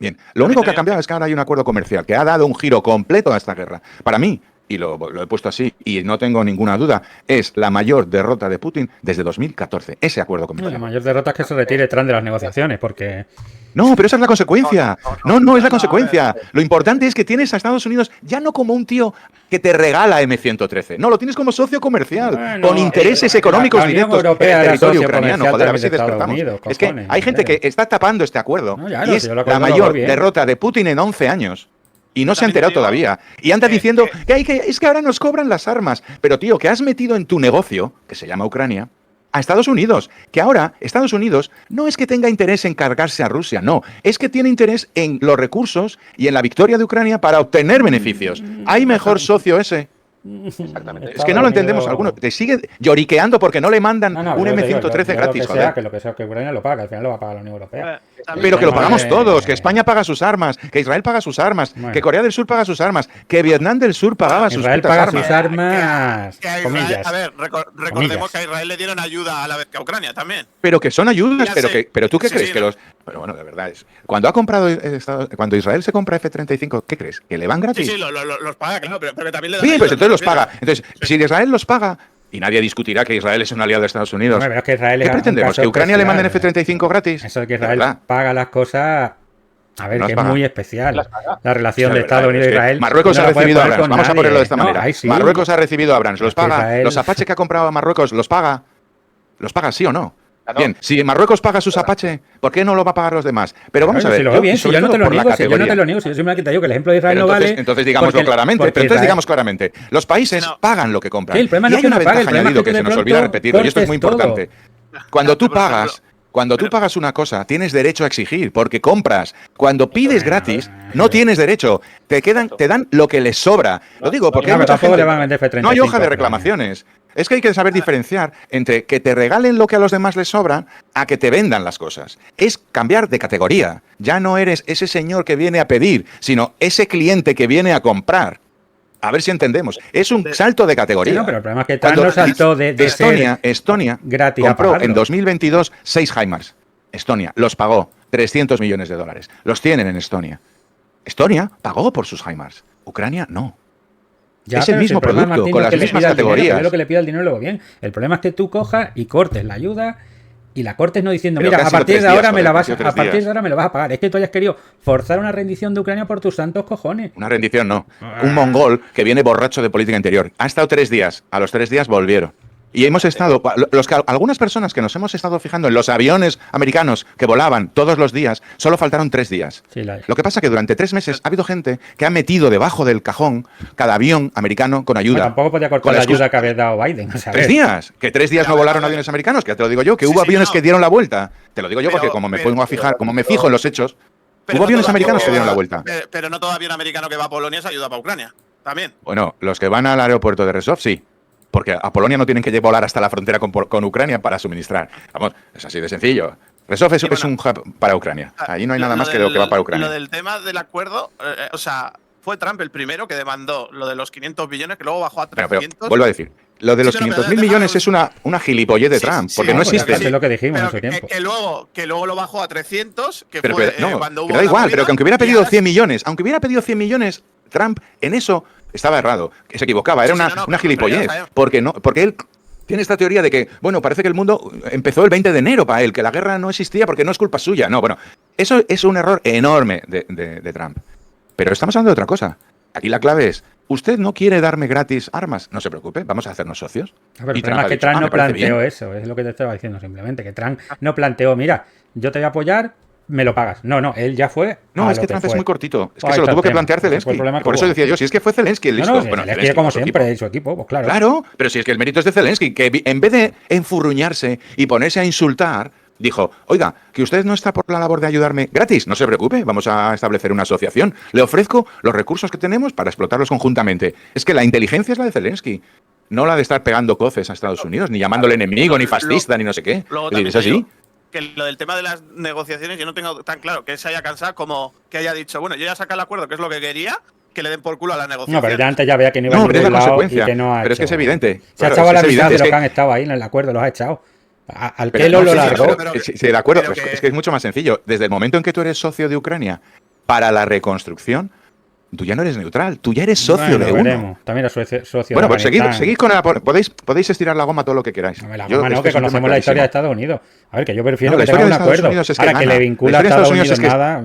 Speaker 3: Bien, lo único que ha cambiado es que ahora hay un acuerdo comercial que ha dado un giro completo a esta guerra. Para mí, y lo he puesto así, y no tengo ninguna duda, es la mayor derrota de Putin desde 2014, ese acuerdo
Speaker 1: La
Speaker 3: comercial.
Speaker 1: mayor derrota es que se retire Trump de las negociaciones, porque
Speaker 3: No, pero esa es la consecuencia. No es la consecuencia.
Speaker 4: a ver.
Speaker 3: Lo importante es que tienes a Estados Unidos ya no como un tío que te regala M113. No, lo tienes como socio comercial,
Speaker 1: Bueno,
Speaker 3: con intereses económicos
Speaker 1: la Unión
Speaker 3: directos en
Speaker 1: Europea
Speaker 3: el
Speaker 1: era
Speaker 3: territorio
Speaker 1: socio
Speaker 3: ucraniano.
Speaker 1: comercial
Speaker 3: Joder, a ver si
Speaker 1: también de Estados
Speaker 3: despertamos.
Speaker 1: Unidos,
Speaker 3: Es que
Speaker 1: cojones,
Speaker 3: hay gente
Speaker 1: hombre.
Speaker 3: que está tapando este acuerdo.
Speaker 1: No, ya,
Speaker 3: y
Speaker 1: no,
Speaker 3: es
Speaker 1: si yo lo
Speaker 3: la
Speaker 1: conozco
Speaker 3: mayor
Speaker 1: bien.
Speaker 3: derrota de Putin en 11 años. Y no se ha
Speaker 4: También te
Speaker 3: enterado
Speaker 4: digo
Speaker 3: todavía. Y anda
Speaker 4: que-
Speaker 3: diciendo es que ahora nos cobran las armas. Pero tío, que has metido en tu negocio, que se llama Ucrania, a Estados Unidos. Que ahora Estados Unidos no es que tenga interés en cargarse a Rusia, no. Es que tiene interés en los recursos y en la victoria de Ucrania para obtener beneficios. ¿Hay mejor socio ese?
Speaker 2: Exactamente.
Speaker 3: Es que no lo entendemos. Alguno te sigue lloriqueando porque no le mandan
Speaker 1: No,
Speaker 3: un
Speaker 1: pero te digo,
Speaker 3: M113
Speaker 1: yo
Speaker 3: gratis,
Speaker 1: lo
Speaker 3: joder.
Speaker 1: que sea que Ucrania lo paga, al final lo va a pagar la Unión Europea.
Speaker 3: Pero que lo
Speaker 1: tema
Speaker 3: pagamos
Speaker 1: de-
Speaker 3: todos, que España paga sus armas, que Israel paga sus armas,
Speaker 1: Bueno.
Speaker 3: que Corea del Sur paga sus armas, que Vietnam del Sur pagaba sus
Speaker 1: Israel
Speaker 3: putas
Speaker 1: paga
Speaker 3: armas.
Speaker 1: sus armas,
Speaker 4: Que a Israel-
Speaker 1: comillas.
Speaker 4: a ver, recordemos
Speaker 1: Comillas.
Speaker 4: que a Israel le dieron ayuda a la vez que a Ucrania también.
Speaker 3: Pero que son ayudas,
Speaker 4: Ya
Speaker 3: pero
Speaker 4: sé.
Speaker 3: pero tú qué
Speaker 4: Sí,
Speaker 3: crees
Speaker 4: sí,
Speaker 3: que
Speaker 4: no.
Speaker 3: los. Pero bueno, de verdad es. Cuando Israel se compra F-35, ¿qué crees? ¿Que le van
Speaker 4: Sí,
Speaker 3: gratis?
Speaker 4: sí, los paga, claro, pero que también le dan
Speaker 3: Sí,
Speaker 4: ayuda,
Speaker 3: pues entonces los
Speaker 4: me refiero.
Speaker 3: paga. Entonces, si Israel los paga, y nadie discutirá que Israel es un aliado de Estados Unidos,
Speaker 1: Hombre, pero es que Israel
Speaker 3: ¿qué
Speaker 1: es un
Speaker 3: pretendemos?
Speaker 1: caso
Speaker 3: ¿Que Ucrania le manden
Speaker 1: especial.
Speaker 3: F-35 gratis?
Speaker 1: Eso de que
Speaker 3: De
Speaker 1: Israel
Speaker 3: verdad.
Speaker 1: paga las cosas. A ver,
Speaker 3: No las
Speaker 1: que es
Speaker 3: paga.
Speaker 1: muy especial.
Speaker 2: Las paga.
Speaker 1: La relación
Speaker 3: O sea,
Speaker 1: de
Speaker 3: de verdad,
Speaker 1: Estados Unidos
Speaker 3: es
Speaker 1: e
Speaker 3: que
Speaker 1: Israel.
Speaker 3: Marruecos
Speaker 1: no
Speaker 3: ha
Speaker 1: la puedes
Speaker 3: recibido
Speaker 1: poner
Speaker 3: Abrams.
Speaker 1: con
Speaker 3: Vamos a
Speaker 1: nadie.
Speaker 3: ponerlo de esta
Speaker 1: No,
Speaker 3: manera.
Speaker 1: ahí sí.
Speaker 3: Marruecos ha recibido Abrams. Los
Speaker 1: Que
Speaker 3: paga.
Speaker 1: Israel-
Speaker 3: Los Apache que ha comprado Marruecos, ¿los paga? ¿Los paga sí o no?
Speaker 2: Ah, no.
Speaker 3: Bien, si Marruecos paga sus Apache, ¿por qué no lo va a pagar los demás? Pero vamos
Speaker 1: Claro,
Speaker 3: a ver.
Speaker 1: si lo veo bien, si
Speaker 3: sobre
Speaker 1: yo no
Speaker 3: todo
Speaker 1: te lo
Speaker 3: por la
Speaker 1: niego, si yo no
Speaker 3: categoría.
Speaker 1: te lo niego, si yo simplemente te digo que el ejemplo de Israel
Speaker 3: Pero
Speaker 1: no vale.
Speaker 3: entonces digámoslo
Speaker 1: porque-
Speaker 3: claramente.
Speaker 1: porque
Speaker 3: Pero entonces
Speaker 1: Israel-
Speaker 3: digamos claramente. Los países
Speaker 4: No.
Speaker 3: pagan lo que compran.
Speaker 1: Sí, el problema
Speaker 3: y
Speaker 1: no
Speaker 3: hay
Speaker 1: es que
Speaker 3: una
Speaker 1: no pague, el
Speaker 3: ventaja
Speaker 1: problema
Speaker 3: añadido
Speaker 1: es que
Speaker 3: que se
Speaker 1: de
Speaker 3: nos
Speaker 1: pronto
Speaker 3: olvida repetirlo, y esto es muy
Speaker 1: cortes todo.
Speaker 3: importante. Cuando tú
Speaker 4: Por ejemplo,
Speaker 3: pagas, Cuando tú pagas una cosa, tienes derecho a exigir, porque compras. Cuando pides gratis, no tienes derecho. Te dan lo que les sobra. Lo digo porque hay mucha gente... No hay hoja de reclamaciones. Es que hay que saber diferenciar entre que te regalen lo que a los demás les sobra a que te vendan las cosas. Es cambiar de categoría. Ya no eres ese señor que viene a pedir, sino ese cliente que viene a comprar. A ver si entendemos. Es un salto de categoría.
Speaker 1: Sí, no, pero el problema es que Trump no saltó de
Speaker 3: Estonia
Speaker 1: gratis
Speaker 3: compró
Speaker 1: a
Speaker 3: en 2022 6 HIMARS. Estonia los pagó 300 millones de dólares. Los tienen en Estonia. Estonia pagó por sus HIMARS. Ucrania no.
Speaker 1: Ya,
Speaker 3: es el mismo producto,
Speaker 1: Martín,
Speaker 3: con las mismas categorías.
Speaker 1: Lo que le pida el dinero luego bien. El problema es que tú cojas y cortes la ayuda y la cortes no diciendo,
Speaker 3: Pero
Speaker 1: mira, a partir de ahora me la vas
Speaker 3: a partir
Speaker 1: de ahora me lo vas a pagar. Es que tú hayas querido forzar una rendición de Ucrania por tus santos cojones.
Speaker 3: Una rendición no. Un mongol que viene borracho de política interior. Ha estado 3 días. A los 3 días volvieron. Y hemos estado, algunas personas que nos hemos estado fijando en los aviones americanos que volaban todos los días, solo faltaron 3 días.
Speaker 1: Sí,
Speaker 3: Lo que pasa es que durante 3 meses ha habido gente que ha metido debajo del cajón cada avión americano con ayuda.
Speaker 1: Bueno, tampoco podía cortar la ayuda que había dado Biden. O sea,
Speaker 3: 3 días. Que 3 días no volaron aviones americanos, que ya te lo digo yo, que hubo aviones que dieron la vuelta. Te lo digo yo porque como me pongo a fijar, como me fijo en los hechos, hubo aviones americanos que dieron la vuelta.
Speaker 4: Pero no todo avión americano que va a Polonia se ayuda para Ucrania. También.
Speaker 3: Bueno, los que van al aeropuerto de Resov, sí. Porque a Polonia no tienen que volar hasta la frontera con Ucrania para suministrar. Vamos, es así de sencillo. Resov es un hub para Ucrania. Allí no hay nada más que lo que va para Ucrania.
Speaker 4: Lo del tema del acuerdo, o sea, fue Trump el primero que demandó lo de los 500 billones, que luego bajó a 300.
Speaker 3: Pero vuelvo a decir, lo de los 500.000 millones es una gilipollez de Trump, porque no existe.
Speaker 1: Es lo que dijimos en ese tiempo.
Speaker 4: Que luego lo bajó a 300, que
Speaker 3: pero,
Speaker 4: fue
Speaker 3: no,
Speaker 4: cuando hubo
Speaker 3: pero da igual,
Speaker 4: movida,
Speaker 3: pero que aunque hubiera pedido 100 millones, Trump en eso estaba errado, que se equivocaba, era una gilipollez, porque él tiene esta teoría de que, bueno, parece que el mundo empezó el 20 de enero para él, que la guerra no existía porque no es culpa suya. No, bueno, eso es un error enorme de Trump. Pero estamos hablando de otra cosa. Aquí la clave es, ¿usted no quiere darme gratis armas? No se preocupe, vamos a hacernos socios.
Speaker 1: Pero el problema es que Trump no planteó eso, es lo que te estaba diciendo simplemente, que Trump no planteó, mira, yo te voy a apoyar, me lo pagas. No, él ya fue.
Speaker 3: No, es que Trump es muy cortito. Es que se lo tuvo que plantear Zelensky. Por eso decía yo, si es que fue Zelensky el listo.
Speaker 1: No, bueno, Zelensky como siempre, su equipo, pues claro.
Speaker 3: Claro, pero si es que el mérito es de Zelensky, que en vez de enfurruñarse y ponerse a insultar, dijo, oiga, que usted no está por la labor de ayudarme gratis, no se preocupe, vamos a establecer una asociación. Le ofrezco los recursos que tenemos para explotarlos conjuntamente. Es que la inteligencia es la de Zelensky, no la de estar pegando coces a Estados Unidos, ni llamándole enemigo, ni fascista, ni no sé qué. ¿Es así?
Speaker 4: Que lo del tema de las negociaciones yo no tengo tan claro que él se haya cansado como que haya dicho, bueno, yo ya saqué el acuerdo, que es lo que quería, que le den por culo a la negociación.
Speaker 1: No, pero ya antes ya veía que no iba a
Speaker 3: ningún lado
Speaker 1: y que no ha
Speaker 3: pero es que es evidente.
Speaker 1: Se ha echado a la mitad de los que han estado ahí en el acuerdo, los ha echado. Al que lo largó.
Speaker 3: Sí, de acuerdo, es que es mucho más sencillo. Desde el momento en que tú eres socio de Ucrania para la reconstrucción, tú ya no eres neutral, tú ya eres socio de uno.
Speaker 1: También eres socio.
Speaker 3: Bueno, pues seguid con el, podéis estirar la goma todo lo que queráis.
Speaker 1: No, la goma no, que conocemos la historia de Estados Unidos. A ver, que yo prefiero que tenga un acuerdo. Ahora que le vincula a Estados Unidos nada.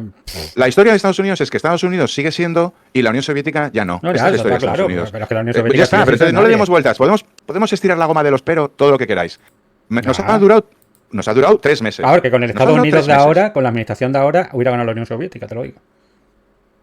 Speaker 3: La historia de Estados Unidos es que Estados Unidos sigue siendo y la Unión Soviética ya no.
Speaker 1: No, ya,
Speaker 3: es la historia de Estados Unidos.
Speaker 1: Pero es que la Unión Soviética
Speaker 3: ya está, pero no le demos vueltas. Podemos estirar la goma de los pero todo lo que queráis. Nos ha durado 3 meses.
Speaker 1: Ahora que con el Estados Unidos de ahora, con la administración de ahora, hubiera ganado la Unión Soviética, te lo digo.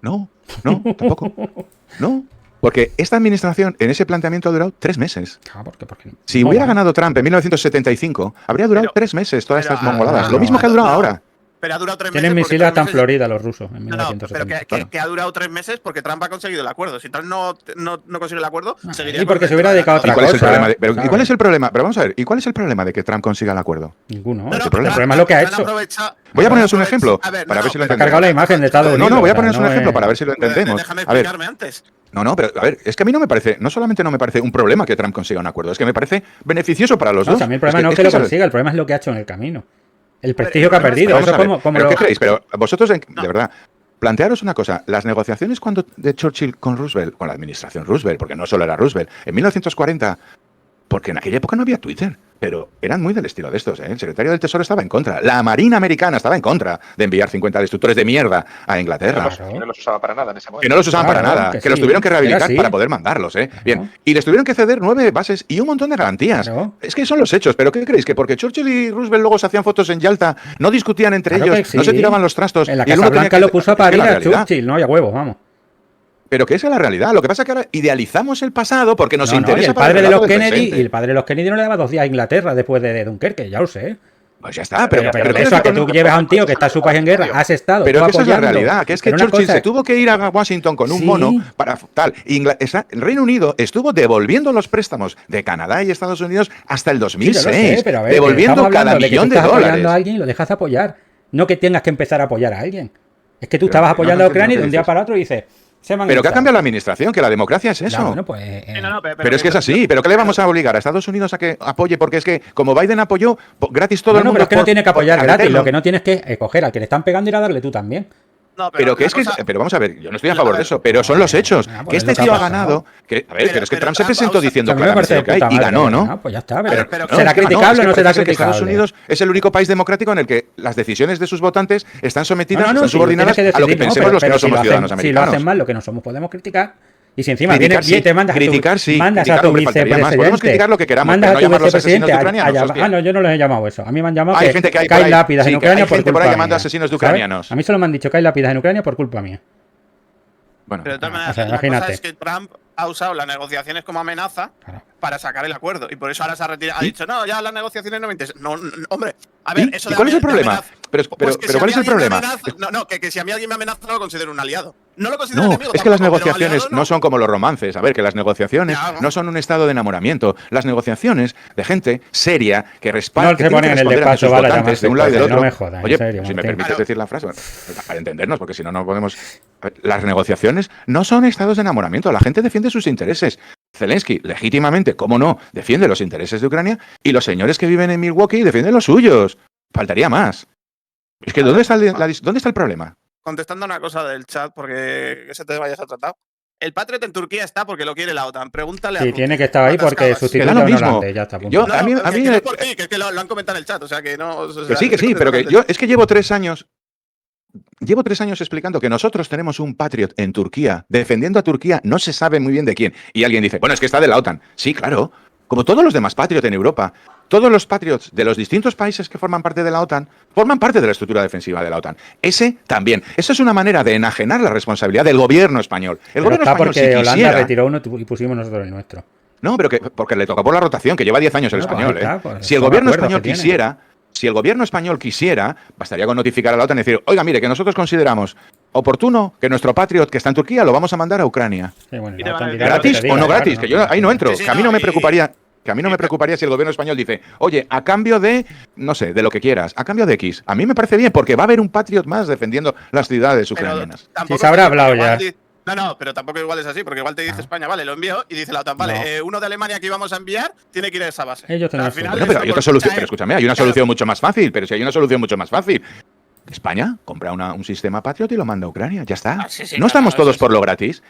Speaker 3: No, tampoco. No, porque esta administración en ese planteamiento ha durado 3 meses.
Speaker 1: ¿Por qué?
Speaker 3: Si hubiera ganado Trump en 1975, habría durado 3 meses todas estas mongoladas. Lo mismo que ha durado ahora.
Speaker 4: Pero ha durado 3 meses.
Speaker 1: Tienen misiles hasta en Florida los rusos en 1970.
Speaker 4: Pero que ha durado 3 meses porque Trump ha conseguido el acuerdo. Si Trump no consigue el acuerdo, seguiría.
Speaker 1: Y porque se hubiera dedicado a otra
Speaker 3: cosa. ¿Y cuál es el problema? Pero vamos a ver, ¿y cuál es el problema de que Trump consiga el acuerdo?
Speaker 1: Ninguno. El problema es lo que ha hecho.
Speaker 3: Voy a poneros un ejemplo para ver si lo entendemos.
Speaker 1: Ha cargado la imagen de Estados Unidos.
Speaker 3: No, voy a poneros un ejemplo para ver si lo entendemos.
Speaker 4: Déjame explicarme antes.
Speaker 3: No, pero a ver, es que a mí no me parece, no solamente no me parece un problema que Trump consiga un acuerdo, es que me parece beneficioso para los dos.
Speaker 1: A mí el problema no es que lo consiga, el problema es lo que ha hecho en el camino. El prestigio que ha perdido.
Speaker 3: ¿Pero qué creéis? Pero vosotros, de verdad, plantearos una cosa. Las negociaciones de Churchill con Roosevelt, con la administración Roosevelt, porque no solo era Roosevelt, en 1940, porque en aquella época no había Twitter, pero eran muy del estilo de estos. El secretario del Tesoro estaba en contra. La Marina americana estaba en contra de enviar 50 destructores de mierda a Inglaterra.
Speaker 2: Que no los usaba para nada en ese momento.
Speaker 3: Que no los usaban para nada. Que los tuvieron que rehabilitar para poder mandarlos. Bien. Y les tuvieron que ceder 9 bases y un montón de garantías. Es que son los hechos. ¿Pero qué creéis? ¿Que porque Churchill y Roosevelt luego se hacían fotos en Yalta, no discutían entre ellos, no se tiraban los trastos?
Speaker 1: En la Casa Blanca lo puso a parir a Churchill, no había huevos, vamos.
Speaker 3: Pero que esa es la realidad. Lo que pasa es que ahora idealizamos el pasado porque nos interesa.
Speaker 1: Y el padre de los Kennedy no le daba 2 días a Inglaterra después de Dunkerque, ya lo sé.
Speaker 3: Pues ya está,
Speaker 1: Pero
Speaker 3: pero
Speaker 1: eso a que tú lleves a un tío que está su país en guerra, has estado.
Speaker 3: Pero
Speaker 1: tú
Speaker 3: que esa es la
Speaker 1: apoyando.
Speaker 3: realidad, que es que
Speaker 1: Pero una
Speaker 3: Churchill
Speaker 1: cosa-
Speaker 3: se tuvo que ir a Washington con un
Speaker 1: Sí.
Speaker 3: mono para tal. El Reino Unido estuvo devolviendo los préstamos de Canadá y Estados Unidos hasta el
Speaker 1: Sí, yo lo
Speaker 3: 2006,
Speaker 1: sé, pero a ver, que
Speaker 3: devolviendo
Speaker 1: estamos
Speaker 3: cada
Speaker 1: hablando de que tú
Speaker 3: millón de
Speaker 1: estás apoyando a
Speaker 3: dólares.
Speaker 1: alguien y lo dejas apoyar. No que tengas que empezar a apoyar a alguien. Es que tú
Speaker 3: Pero
Speaker 1: estabas
Speaker 3: no,
Speaker 1: apoyando
Speaker 3: no
Speaker 1: a
Speaker 3: entiendo
Speaker 1: Ucrania y
Speaker 3: lo
Speaker 1: de
Speaker 3: que
Speaker 1: un día
Speaker 3: dices.
Speaker 1: para otro dices, se me han
Speaker 3: Pero que ha
Speaker 1: hinchado.
Speaker 3: cambiado la administración, que la democracia es eso.
Speaker 1: Ya, bueno, pues,
Speaker 3: Pero es que es así, ¿pero qué le vamos a obligar a Estados Unidos a que apoye? Porque es que como Biden apoyó gratis todo el
Speaker 1: Bueno,
Speaker 3: mundo.
Speaker 1: pero es que no tiene que apoyar
Speaker 3: por
Speaker 1: gratis,
Speaker 3: eterno.
Speaker 1: lo que no tienes que coger al que le están pegando y ir a darle tú también.
Speaker 4: No,
Speaker 3: Pero que
Speaker 4: la
Speaker 3: es que,
Speaker 4: cosa-
Speaker 3: pero vamos a ver, yo no estoy a
Speaker 4: A
Speaker 3: favor
Speaker 4: ver,
Speaker 3: de eso, pero son los hechos.
Speaker 1: pues
Speaker 3: Que
Speaker 1: es
Speaker 3: este
Speaker 1: lo que
Speaker 3: tío
Speaker 1: ha
Speaker 3: ha ganado. pero es que
Speaker 4: pero
Speaker 3: Trump se
Speaker 4: Trump
Speaker 3: presentó
Speaker 4: usa-
Speaker 3: diciendo
Speaker 1: A mí me parece
Speaker 3: claramente lo que hay
Speaker 1: de puta
Speaker 3: y
Speaker 1: madre
Speaker 3: ganó,
Speaker 1: que
Speaker 3: ¿no?
Speaker 1: ganó, pues ya está,
Speaker 4: Pero
Speaker 1: pero
Speaker 4: no,
Speaker 1: ¿será
Speaker 3: es que ganó,
Speaker 1: criticable
Speaker 3: es
Speaker 1: o
Speaker 3: que
Speaker 1: no será
Speaker 3: parece que Estados
Speaker 1: criticable?
Speaker 3: Unidos es el único país democrático en el que las decisiones de sus votantes están sometidas,
Speaker 1: No,
Speaker 3: están
Speaker 1: sí,
Speaker 3: subordinadas
Speaker 1: tienes que
Speaker 3: a lo que
Speaker 1: decidir,
Speaker 3: pensemos los que
Speaker 1: pero
Speaker 3: no
Speaker 1: si lo
Speaker 3: somos
Speaker 1: hacen-
Speaker 3: ciudadanos
Speaker 1: Si lo
Speaker 3: americanos.
Speaker 1: hacen mal, lo que no somos, podemos criticar. Y si encima
Speaker 3: Criticar
Speaker 1: viene
Speaker 3: sí,
Speaker 1: te mandas
Speaker 3: criticar sí,
Speaker 1: mandas
Speaker 3: criticar,
Speaker 1: a tu
Speaker 3: hombre, faltaría más.
Speaker 1: vicepresidente.
Speaker 3: Podemos criticar lo que queramos,
Speaker 1: mandas
Speaker 3: pero no
Speaker 1: a tu
Speaker 3: llamarlos asesinos
Speaker 1: vicepresidente
Speaker 3: de ucranianos, hostia.
Speaker 1: no, yo no los he llamado eso. A mí me han llamado
Speaker 3: Hay gente que hay por
Speaker 1: hay
Speaker 3: ahí,
Speaker 1: lápidas
Speaker 3: sí,
Speaker 1: en
Speaker 3: que
Speaker 1: Ucrania
Speaker 3: hay
Speaker 1: por
Speaker 3: gente por
Speaker 1: culpa
Speaker 3: ahí llamando
Speaker 1: mía,
Speaker 3: asesinos de
Speaker 1: ¿sabes?
Speaker 3: ucranianos.
Speaker 1: A mí solo me han dicho que hay lápidas en Ucrania por culpa mía.
Speaker 3: Bueno,
Speaker 4: Pero de todas
Speaker 1: O
Speaker 4: maneras,
Speaker 1: sea,
Speaker 4: la cosa
Speaker 1: imagínate.
Speaker 4: es que Trump ha usado las negociaciones como amenaza
Speaker 1: Claro.
Speaker 4: para sacar el acuerdo. Y por eso ahora se ha retirado. Ha
Speaker 3: ¿Y?
Speaker 4: dicho, no, ya las negociaciones no me interesan. No, hombre, a ver,
Speaker 3: ¿Y?
Speaker 4: eso
Speaker 3: ¿Y cuál es el problema?
Speaker 4: amenaza-
Speaker 3: Pero
Speaker 4: Pues que si
Speaker 3: ¿cuál
Speaker 4: a
Speaker 3: es
Speaker 4: mí
Speaker 3: el
Speaker 4: alguien me
Speaker 3: problema?
Speaker 4: amenaza- que si a mí alguien me amenaza no lo considero un aliado. No lo considero
Speaker 3: No,
Speaker 4: enemigo
Speaker 3: es que las
Speaker 4: tampoco, pero
Speaker 3: negociaciones
Speaker 4: aliado
Speaker 3: no son como los romances. A ver, que las negociaciones
Speaker 4: Ya,
Speaker 3: no son un estado de enamoramiento. Las negociaciones de gente seria que
Speaker 1: No
Speaker 3: respalda,
Speaker 1: se
Speaker 3: que tiene
Speaker 1: ponen
Speaker 3: que
Speaker 1: en el
Speaker 3: responder ante
Speaker 1: despacho,
Speaker 3: sus
Speaker 1: vale,
Speaker 3: votantes
Speaker 1: llamarse
Speaker 3: de un lado y del
Speaker 1: cosas,
Speaker 3: otro.
Speaker 1: no me jodas, en
Speaker 3: Oye,
Speaker 1: serio,
Speaker 3: si me
Speaker 1: Martín.
Speaker 3: permites
Speaker 4: Claro.
Speaker 3: decir la frase, bueno, para entendernos, porque si no, no podemos. A ver, las negociaciones no son estados de enamoramiento. La gente defiende sus intereses. Zelensky, legítimamente, cómo no, defiende los intereses de Ucrania y los señores que viven en Milwaukee defienden los suyos. Faltaría más. Es que ¿dónde está el problema?
Speaker 4: Contestando una cosa del chat, porque ese tema ya se ha tratado. El Patriot en Turquía está porque lo quiere la OTAN. Pregúntale a
Speaker 1: Sí,
Speaker 4: Rutte.
Speaker 1: tiene que estar ahí
Speaker 4: ¿Cuántas
Speaker 1: porque
Speaker 4: cabas?
Speaker 1: sustituye
Speaker 3: Que
Speaker 1: a
Speaker 3: da lo
Speaker 1: un
Speaker 3: mismo.
Speaker 1: holandés, ya está. punto.
Speaker 3: Yo-
Speaker 4: No,
Speaker 3: a mí
Speaker 4: que
Speaker 3: me-
Speaker 4: no es por ti, que es que lo han comentado en el chat. O sea, que no. O sea,
Speaker 3: Que sí, pero que yo es que llevo 3 años. Llevo 3 años explicando que nosotros tenemos un Patriot en Turquía, defendiendo a Turquía, no se sabe muy bien de quién. Y alguien dice, bueno, es que está de la OTAN. Sí, claro. Como todos los demás Patriot en Europa, todos los Patriots de los distintos países que forman parte de la OTAN, forman parte de la estructura defensiva de la OTAN. Ese también. Eso es una manera de enajenar la responsabilidad del gobierno español. El
Speaker 1: Pero
Speaker 3: gobierno
Speaker 1: está
Speaker 3: español,
Speaker 1: porque
Speaker 3: si
Speaker 1: Holanda
Speaker 3: quisiera...
Speaker 1: retiró uno y pusimos nosotros el nuestro.
Speaker 3: No, pero porque le tocó por la rotación, que lleva 10 años el
Speaker 1: Bueno,
Speaker 3: español.
Speaker 1: ahí está,
Speaker 3: ¿eh?
Speaker 1: pues,
Speaker 3: Si el
Speaker 1: son
Speaker 3: gobierno
Speaker 1: acuerdos
Speaker 3: español
Speaker 1: que tiene.
Speaker 3: quisiera, si el gobierno español quisiera, bastaría con notificar a la OTAN y decir, oiga, mire, que nosotros consideramos oportuno que nuestro Patriot que está en Turquía lo vamos a mandar a Ucrania.
Speaker 1: Sí, bueno,
Speaker 4: Y
Speaker 1: la
Speaker 4: te van a
Speaker 1: OTAN
Speaker 4: decir,
Speaker 1: dirá lo que
Speaker 3: ¿Gratis
Speaker 1: te
Speaker 3: o
Speaker 1: diga,
Speaker 3: no
Speaker 1: claro,
Speaker 3: gratis? Que yo ahí no entro.
Speaker 4: Sí, sí,
Speaker 3: Que a mí
Speaker 4: no,
Speaker 3: no me
Speaker 4: y-
Speaker 3: preocuparía. Que a mí no me preocuparía si el gobierno español dice, oye, a cambio de, no sé, de lo que quieras, a cambio de X. A mí me parece bien, porque va a haber un Patriot más defendiendo las ciudades
Speaker 4: Pero
Speaker 3: ucranianas.
Speaker 4: tampoco
Speaker 1: Sí, se habrá
Speaker 4: es así,
Speaker 1: hablado
Speaker 4: porque igual
Speaker 1: ya.
Speaker 4: No, pero tampoco igual es así, porque igual te dice España, vale, lo envío, y dice la OTAN, vale,
Speaker 1: No.
Speaker 4: Uno de Alemania que íbamos a enviar tiene que ir a esa base.
Speaker 1: Ellos
Speaker 4: O sea,
Speaker 1: tendrán
Speaker 4: al
Speaker 1: su-
Speaker 4: final
Speaker 3: Bueno, pero
Speaker 4: eso
Speaker 3: hay otra
Speaker 4: por-
Speaker 3: solución,
Speaker 4: o sea,
Speaker 3: pero escúchame, hay una
Speaker 4: claro,
Speaker 3: solución mucho más fácil, pero si hay una solución mucho más fácil. España compra un sistema Patriot y lo manda a Ucrania, ya está.
Speaker 4: Ah, sí, sí,
Speaker 3: no
Speaker 4: claro,
Speaker 3: estamos
Speaker 4: eso
Speaker 3: todos
Speaker 4: sí.
Speaker 3: por lo gratis.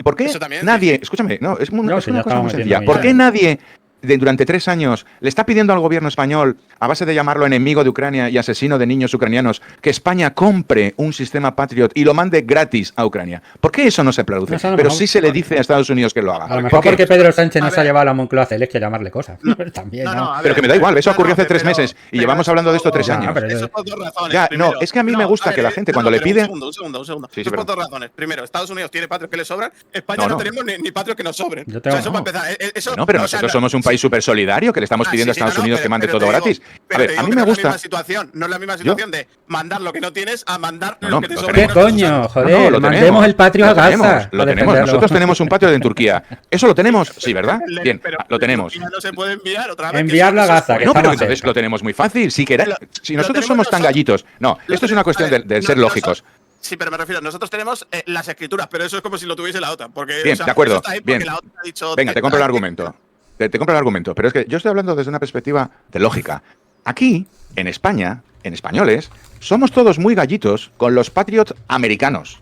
Speaker 3: ¿Por qué
Speaker 4: Eso también,
Speaker 3: nadie, escúchame, no, es,
Speaker 1: No,
Speaker 3: es
Speaker 1: si
Speaker 3: una
Speaker 1: ya
Speaker 3: cosa muy
Speaker 1: estamos
Speaker 3: sencilla.
Speaker 1: metiendo
Speaker 3: ¿Por qué
Speaker 1: millones.
Speaker 3: nadie durante 3 años le está pidiendo al gobierno español, a base de llamarlo enemigo de Ucrania y asesino de niños ucranianos, que España compre un sistema Patriot y lo mande gratis a Ucrania? ¿Por qué eso no se produce?
Speaker 1: No sé, a lo
Speaker 3: Pero
Speaker 1: mejor-
Speaker 3: sí se le dice a Estados Unidos que lo haga.
Speaker 1: A lo mejor
Speaker 3: ¿Por qué?
Speaker 1: porque Pedro Sánchez no
Speaker 4: A
Speaker 1: se ha
Speaker 4: ver.
Speaker 1: llevado a la Moncloa Celeste a llamarle cosas. También, ¿no?
Speaker 4: a
Speaker 3: Pero
Speaker 4: ver,
Speaker 3: que me da igual, eso ocurrió hace 3
Speaker 4: pero-
Speaker 3: meses y
Speaker 4: pero
Speaker 3: llevamos
Speaker 4: eso-
Speaker 3: hablando de esto 3
Speaker 1: Ya,
Speaker 3: años.
Speaker 1: pero-
Speaker 4: Eso por 2 razones.
Speaker 3: Ya, no,
Speaker 4: Primero,
Speaker 3: es que a mí me gusta que la gente cuando le
Speaker 4: pero
Speaker 3: pide-
Speaker 4: Un segundo.
Speaker 3: Sí,
Speaker 4: Eso
Speaker 3: sí,
Speaker 4: por
Speaker 3: perdón.
Speaker 4: 2 razones. Primero, Estados Unidos tiene patrios que le sobran. España
Speaker 3: No,
Speaker 4: no,
Speaker 3: no.
Speaker 4: tenemos ni patrios que nos sobren.
Speaker 1: Yo tengo-
Speaker 4: O sea, eso
Speaker 1: no.
Speaker 4: para empezar. Eso,
Speaker 3: No, pero
Speaker 4: o sea,
Speaker 3: nosotros
Speaker 4: no-
Speaker 3: somos un país súper solidario que le estamos
Speaker 4: Ah,
Speaker 3: pidiendo a
Speaker 4: sí, sí,
Speaker 3: Estados
Speaker 4: no, no,
Speaker 3: Unidos
Speaker 4: pero-
Speaker 3: que mande
Speaker 4: pero
Speaker 3: todo
Speaker 4: te digo-
Speaker 3: gratis. A
Speaker 4: pero
Speaker 3: ver,
Speaker 4: te
Speaker 3: a
Speaker 4: digo
Speaker 3: mí
Speaker 4: que
Speaker 3: me
Speaker 4: no es la
Speaker 3: gusta.
Speaker 4: misma situación, no es la misma situación de mandar lo que no tienes a mandar
Speaker 3: No,
Speaker 4: lo
Speaker 3: no,
Speaker 4: que te
Speaker 3: lo
Speaker 4: sobra.
Speaker 1: ¿Qué
Speaker 3: tenemos.
Speaker 1: coño? Joder,
Speaker 3: lo
Speaker 1: mandemos
Speaker 3: tenemos,
Speaker 1: el patrio a
Speaker 3: lo
Speaker 1: Gaza.
Speaker 3: tenemos,
Speaker 1: a
Speaker 3: lo tenemos.
Speaker 1: defenderlo.
Speaker 3: Nosotros tenemos un patio en Turquía. ¿Eso lo tenemos? Sí, ¿verdad? Bien,
Speaker 4: Pero
Speaker 3: lo tenemos.
Speaker 4: Turquía no se puede enviar otra vez.
Speaker 1: Enviarlo a Gaza, que
Speaker 3: No,
Speaker 1: está
Speaker 3: pero
Speaker 1: más
Speaker 3: entonces
Speaker 1: cerca.
Speaker 3: lo tenemos muy fácil. Si
Speaker 4: Lo-
Speaker 3: nosotros
Speaker 4: tenemos
Speaker 3: somos tan
Speaker 4: nosotros.
Speaker 3: gallitos. No, esto es una cuestión de ser lógicos.
Speaker 4: Sí, pero me refiero, nosotros tenemos las escrituras, pero eso es como si lo tuviese la OTAN. Porque,
Speaker 3: Bien,
Speaker 4: o sea,
Speaker 3: de acuerdo,
Speaker 4: eso está ahí porque
Speaker 3: bien.
Speaker 4: la OTAN ha dicho,
Speaker 3: Venga, te compro el argumento. Te compro el argumento. Pero es que yo estoy hablando desde una perspectiva de lógica. Aquí, en España, en españoles, somos todos muy gallitos con los Patriot americanos,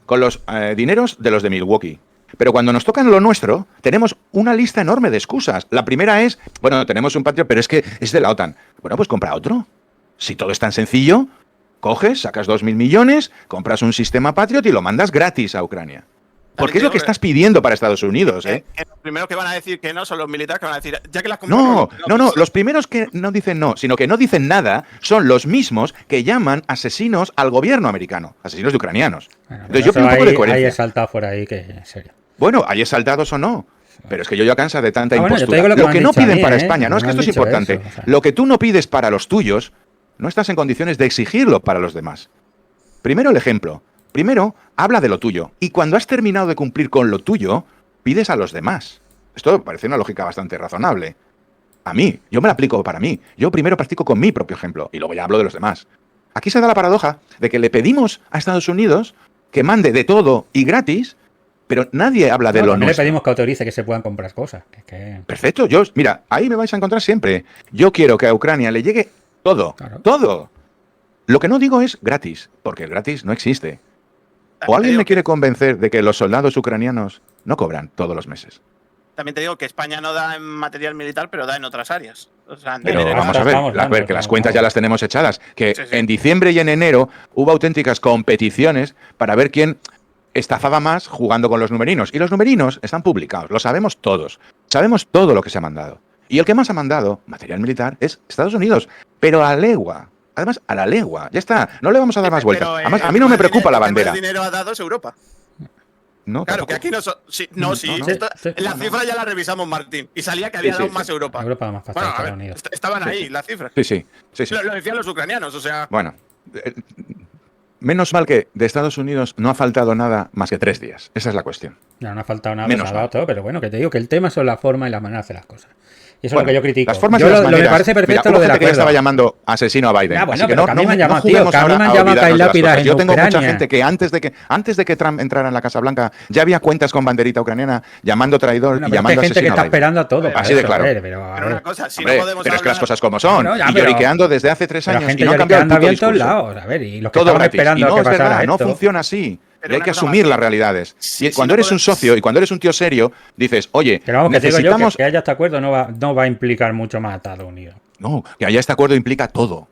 Speaker 3: con los dineros de los de Milwaukee. Pero cuando nos tocan lo nuestro, tenemos una lista enorme de excusas. La primera es, bueno, tenemos un Patriot, pero es que es de la OTAN. Bueno, pues compra otro. Si todo es tan sencillo, coges, sacas 2.000 millones, compras un sistema Patriot y lo mandas gratis a Ucrania. Porque es lo que estás pidiendo para Estados Unidos, ¿eh?
Speaker 4: Los primeros que van a decir que no son los militares que van a decir, ya que las
Speaker 3: No,
Speaker 4: compramos,
Speaker 3: los primeros que no dicen no, sino que no dicen nada, son los mismos que llaman asesinos al gobierno americano, asesinos de ucranianos.
Speaker 1: Bueno,
Speaker 3: Entonces yo
Speaker 1: pero
Speaker 3: pido un poco de
Speaker 1: hay
Speaker 3: coherencia.
Speaker 1: saltado por ahí que en serio.
Speaker 3: Bueno, hay exaltados o no, Pero es que yo ya cansa de tanta
Speaker 1: bueno, yo te
Speaker 3: impostura.
Speaker 1: digo lo que me han
Speaker 3: no
Speaker 1: dicho a
Speaker 3: piden
Speaker 1: mí,
Speaker 3: para
Speaker 1: ¿eh?
Speaker 3: España, no, es
Speaker 1: Me
Speaker 3: que
Speaker 1: han
Speaker 3: esto es
Speaker 1: dicho
Speaker 3: importante.
Speaker 1: eso, o sea.
Speaker 3: Lo que tú no pides para los tuyos, no estás en condiciones de exigirlo para los demás. Primero el ejemplo. Primero, habla de lo tuyo. Y cuando has terminado de cumplir con lo tuyo, pides a los demás. Esto me parece una lógica bastante razonable. A mí, yo me la aplico para mí. Yo primero practico con mi propio ejemplo y luego ya hablo de los demás. Aquí se da la paradoja de que le pedimos a Estados Unidos que mande de todo y gratis, pero nadie habla de
Speaker 1: No,
Speaker 3: lo
Speaker 1: también le
Speaker 3: nuestro.
Speaker 1: pedimos que autorice que se puedan comprar cosas.
Speaker 3: Perfecto, mira, ahí me vais a encontrar siempre. Yo quiero que a Ucrania le llegue todo,
Speaker 1: Claro.
Speaker 3: todo. Lo que no digo es gratis, porque el gratis no existe. ¿O alguien me quiere convencer de que los soldados ucranianos no cobran todos los meses?
Speaker 4: También te digo que España no da en material militar, pero da en otras áreas. O sea, en
Speaker 3: Pero
Speaker 4: dinero
Speaker 3: vamos
Speaker 4: da.
Speaker 3: a ver,
Speaker 1: estamos dando,
Speaker 3: que las
Speaker 1: estamos
Speaker 3: cuentas ya
Speaker 1: dando.
Speaker 3: las tenemos echadas. Que
Speaker 4: Sí, sí.
Speaker 3: en diciembre y en enero hubo auténticas competiciones para ver quién estafaba más jugando con los numerinos. Y los numerinos están publicados, lo sabemos todos. Sabemos todo lo que se ha mandado. Y el que más ha mandado material militar es Estados Unidos, pero a legua. Además, a la legua. Ya está, no le vamos a dar más vueltas.
Speaker 4: Pero,
Speaker 3: Además, a mí no me preocupa la
Speaker 4: el que
Speaker 3: bandera.
Speaker 4: más dinero ha dado es Europa.
Speaker 3: No,
Speaker 4: Claro, que
Speaker 3: tampoco.
Speaker 4: aquí no son. Sí, no, sí.
Speaker 3: no.
Speaker 4: esto-
Speaker 1: Sí,
Speaker 4: la
Speaker 3: no.
Speaker 4: cifra ya la revisamos, Martín. Y salía que había
Speaker 3: Sí,
Speaker 4: dado
Speaker 3: sí,
Speaker 4: más
Speaker 3: sí.
Speaker 4: Europa.
Speaker 1: Europa da más pasta
Speaker 4: Bueno,
Speaker 1: que
Speaker 4: a ver,
Speaker 1: Estados Unidos.
Speaker 4: estaban ahí las cifras.
Speaker 3: Sí.
Speaker 4: Lo decían los ucranianos, o sea.
Speaker 3: Bueno, menos mal que de Estados Unidos no ha faltado nada más que 3 días. Esa es la cuestión.
Speaker 1: No ha faltado nada,
Speaker 3: Menos
Speaker 1: se ha dado
Speaker 3: mal.
Speaker 1: todo, pero bueno, que te digo que el tema son la forma y la manera de hacer las cosas. Y eso es lo que yo critico.
Speaker 3: Las formas
Speaker 1: Yo
Speaker 3: y las
Speaker 1: lo me
Speaker 3: maneras.
Speaker 1: parece perfecto
Speaker 3: Mira,
Speaker 1: lo
Speaker 3: hubo
Speaker 1: del
Speaker 3: gente que ya
Speaker 1: acuerdo.
Speaker 3: estaba llamando asesino a Biden.
Speaker 1: Ya, bueno,
Speaker 3: así que
Speaker 1: pero
Speaker 3: no,
Speaker 1: que a mí me han
Speaker 3: no
Speaker 1: llamado, tío,
Speaker 3: juguemos
Speaker 1: que a mí
Speaker 3: ahora
Speaker 1: me han
Speaker 3: a
Speaker 1: llamado a caer
Speaker 3: olvidarnos de las
Speaker 1: lápidas
Speaker 3: cosas.
Speaker 1: en
Speaker 3: Yo tengo mucha
Speaker 1: Ucrania.
Speaker 3: gente que antes de que Trump entrara en la Casa Blanca ya había cuentas con banderita ucraniana llamando traidor
Speaker 1: Bueno,
Speaker 3: y
Speaker 1: pero es que
Speaker 3: llamando
Speaker 1: hay gente que
Speaker 3: asesino
Speaker 1: está
Speaker 3: a Biden.
Speaker 1: esperando a todo. para
Speaker 3: Así de
Speaker 1: eso,
Speaker 3: claro.
Speaker 1: a ver, pero, a
Speaker 4: Pero
Speaker 1: ver.
Speaker 4: una cosa, si
Speaker 3: Hombre,
Speaker 4: no podemos
Speaker 3: pero es que las
Speaker 4: hablar-
Speaker 3: cosas como son.
Speaker 1: Bueno, ya,
Speaker 3: y
Speaker 1: pero-
Speaker 3: lloriqueando desde hace 3
Speaker 1: Pero
Speaker 3: años
Speaker 1: gente
Speaker 3: y no ha cambiado el
Speaker 1: lloriqueando
Speaker 3: puto
Speaker 1: había en todos
Speaker 3: discurso.
Speaker 1: lados. A ver, y los que
Speaker 3: Todo
Speaker 1: estaban
Speaker 3: gratis. Y
Speaker 1: esperando a
Speaker 3: no
Speaker 1: que
Speaker 3: es
Speaker 1: pasara
Speaker 3: verdad, no
Speaker 1: esto.
Speaker 3: funciona así.
Speaker 4: Pero
Speaker 3: Y hay
Speaker 4: una
Speaker 3: que
Speaker 4: cosa
Speaker 3: asumir
Speaker 4: más.
Speaker 3: las realidades.
Speaker 4: Si-
Speaker 3: Y
Speaker 4: si
Speaker 3: cuando
Speaker 4: no
Speaker 3: eres un
Speaker 4: podemos-
Speaker 3: socio y cuando eres un tío serio, dices, oye,
Speaker 1: Pero vamos, que te digo yo
Speaker 3: necesitamos...
Speaker 1: que haya este acuerdo no va a implicar mucho más a Estados Unidos.
Speaker 3: No, que haya este acuerdo implica todo.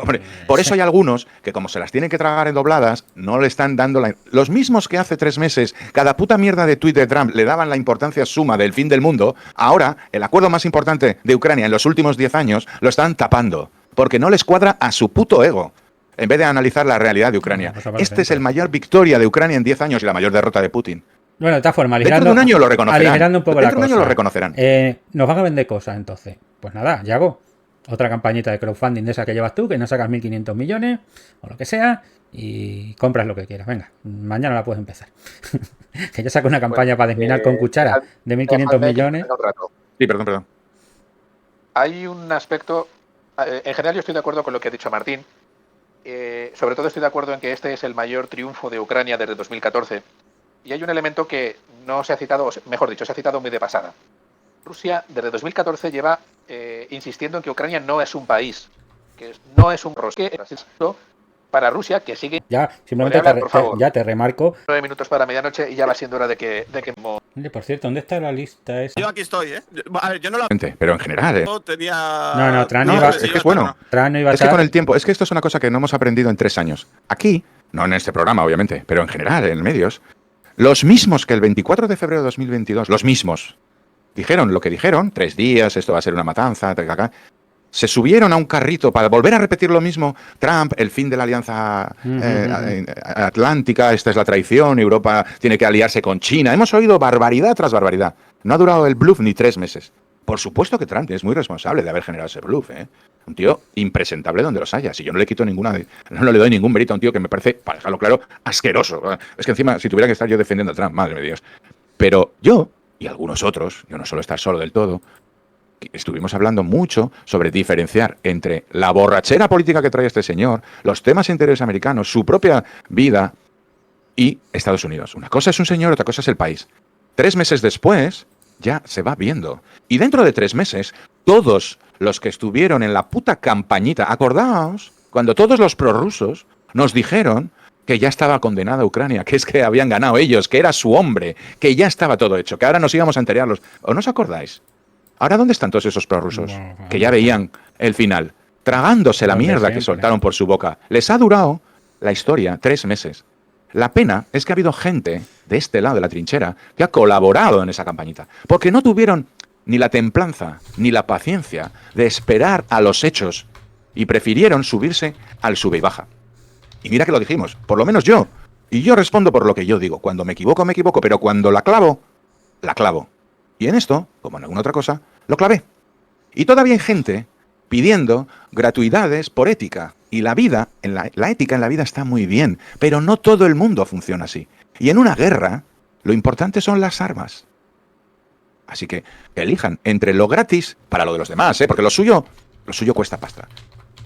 Speaker 3: Hombre, por eso hay algunos que como se las tienen que tragar en dobladas, no le están dando la... Los mismos que hace 3 meses, cada puta mierda de tuit de Trump le daban la importancia suma del fin del mundo, ahora el acuerdo más importante de Ucrania en los últimos 10 años lo están tapando, porque no les cuadra a su puto ego, en vez de analizar la realidad de Ucrania.
Speaker 1: Pues aparece
Speaker 3: Este es el
Speaker 1: dentro.
Speaker 3: mayor victoria de Ucrania en 10 años y la mayor derrota de Putin.
Speaker 1: Bueno, de todas formas,
Speaker 3: Dentro de un año lo reconocerán.
Speaker 1: aligerando un poco
Speaker 3: Dentro
Speaker 1: la
Speaker 3: de un
Speaker 1: cosa.
Speaker 3: año lo reconocerán.
Speaker 1: Nos van a vender cosas, entonces. Pues nada, Yago. Otra campañita de crowdfunding de esa que llevas tú, que no sacas 1.500 millones o lo que sea y compras lo que quieras. Venga, mañana la puedes empezar. Que yo saco una campaña para desminar con cuchara de 1.500 millones.
Speaker 2: Un rato.
Speaker 3: Sí, perdón.
Speaker 2: Hay un aspecto, en general yo estoy de acuerdo con lo que ha dicho Martín, sobre todo estoy de acuerdo en que este es el mayor triunfo de Ucrania desde 2014, y hay un elemento que no se ha citado, o mejor dicho, se ha citado muy de pasada. Rusia desde 2014 lleva insistiendo en que Ucrania no es un país, que no es un rosque, para Rusia, que sigue
Speaker 1: Ya, simplemente
Speaker 2: ¿Podría hablar, por favor?
Speaker 1: ya te remarco.
Speaker 2: 9 minutos para medianoche y ya va siendo hora de que
Speaker 1: Oye, por cierto, ¿dónde está la lista esa?
Speaker 4: Yo aquí estoy, ¿eh? A ver, yo no la
Speaker 3: Pero en general,
Speaker 4: tenía.
Speaker 1: No, Tran
Speaker 3: No,
Speaker 1: iba-
Speaker 3: es que es bueno.
Speaker 1: Tran no iba a
Speaker 3: Es que
Speaker 1: estar.
Speaker 3: con el tiempo, es que esto es una cosa que no hemos aprendido en 3 años. Aquí, no en este programa, obviamente, pero en general, en medios, los mismos que el 24 de febrero de 2022, los mismos, dijeron lo que dijeron, 3 días, esto va a ser una matanza, se subieron a un carrito para volver a repetir lo mismo. Trump, el fin de la alianza atlántica, esta es la traición, Europa tiene que aliarse con China. Hemos oído barbaridad tras barbaridad. No ha durado el bluff ni 3 meses. Por supuesto que Trump es muy responsable de haber generado ese bluff, ¿eh? Un tío impresentable donde los haya. Si yo no le quito no le doy ningún mérito a un tío que me parece, para dejarlo claro, asqueroso. Es que encima, si tuviera que estar yo defendiendo a Trump, madre de Dios. Pero yo, y algunos otros, yo no suelo estar solo del todo, estuvimos hablando mucho sobre diferenciar entre la borrachera política que trae este señor, los temas interiores americanos, su propia vida y Estados Unidos. Una cosa es un señor, otra cosa es el país. 3 meses después, ya se va viendo. Y dentro de 3 meses, todos los que estuvieron en la puta campañita, acordaos, cuando todos los prorrusos nos dijeron que ya estaba condenada Ucrania, que es que habían ganado ellos, que era su hombre, que ya estaba todo hecho, que ahora nos íbamos a enterarlos. ¿O no os acordáis? Ahora, ¿dónde están todos esos prorrusos? Que ya veían el final, tragándose la mierda que soltaron por su boca. Les ha durado la historia 3 meses. La pena es que ha habido gente de este lado de la trinchera que ha colaborado en esa campañita, porque no tuvieron ni la templanza ni la paciencia de esperar a los hechos y prefirieron subirse al sube y baja. Y mira que lo dijimos, por lo menos yo. Y yo respondo por lo que yo digo. Cuando me equivoco, pero cuando la clavo, la clavo. Y en esto, como en alguna otra cosa, lo clavé. Y todavía hay gente pidiendo gratuidades por ética. Y la vida, la ética en la vida está muy bien, pero no todo el mundo funciona así. Y en una guerra, lo importante son las armas. Así que elijan entre lo gratis, para lo de los demás, porque lo suyo cuesta pasta.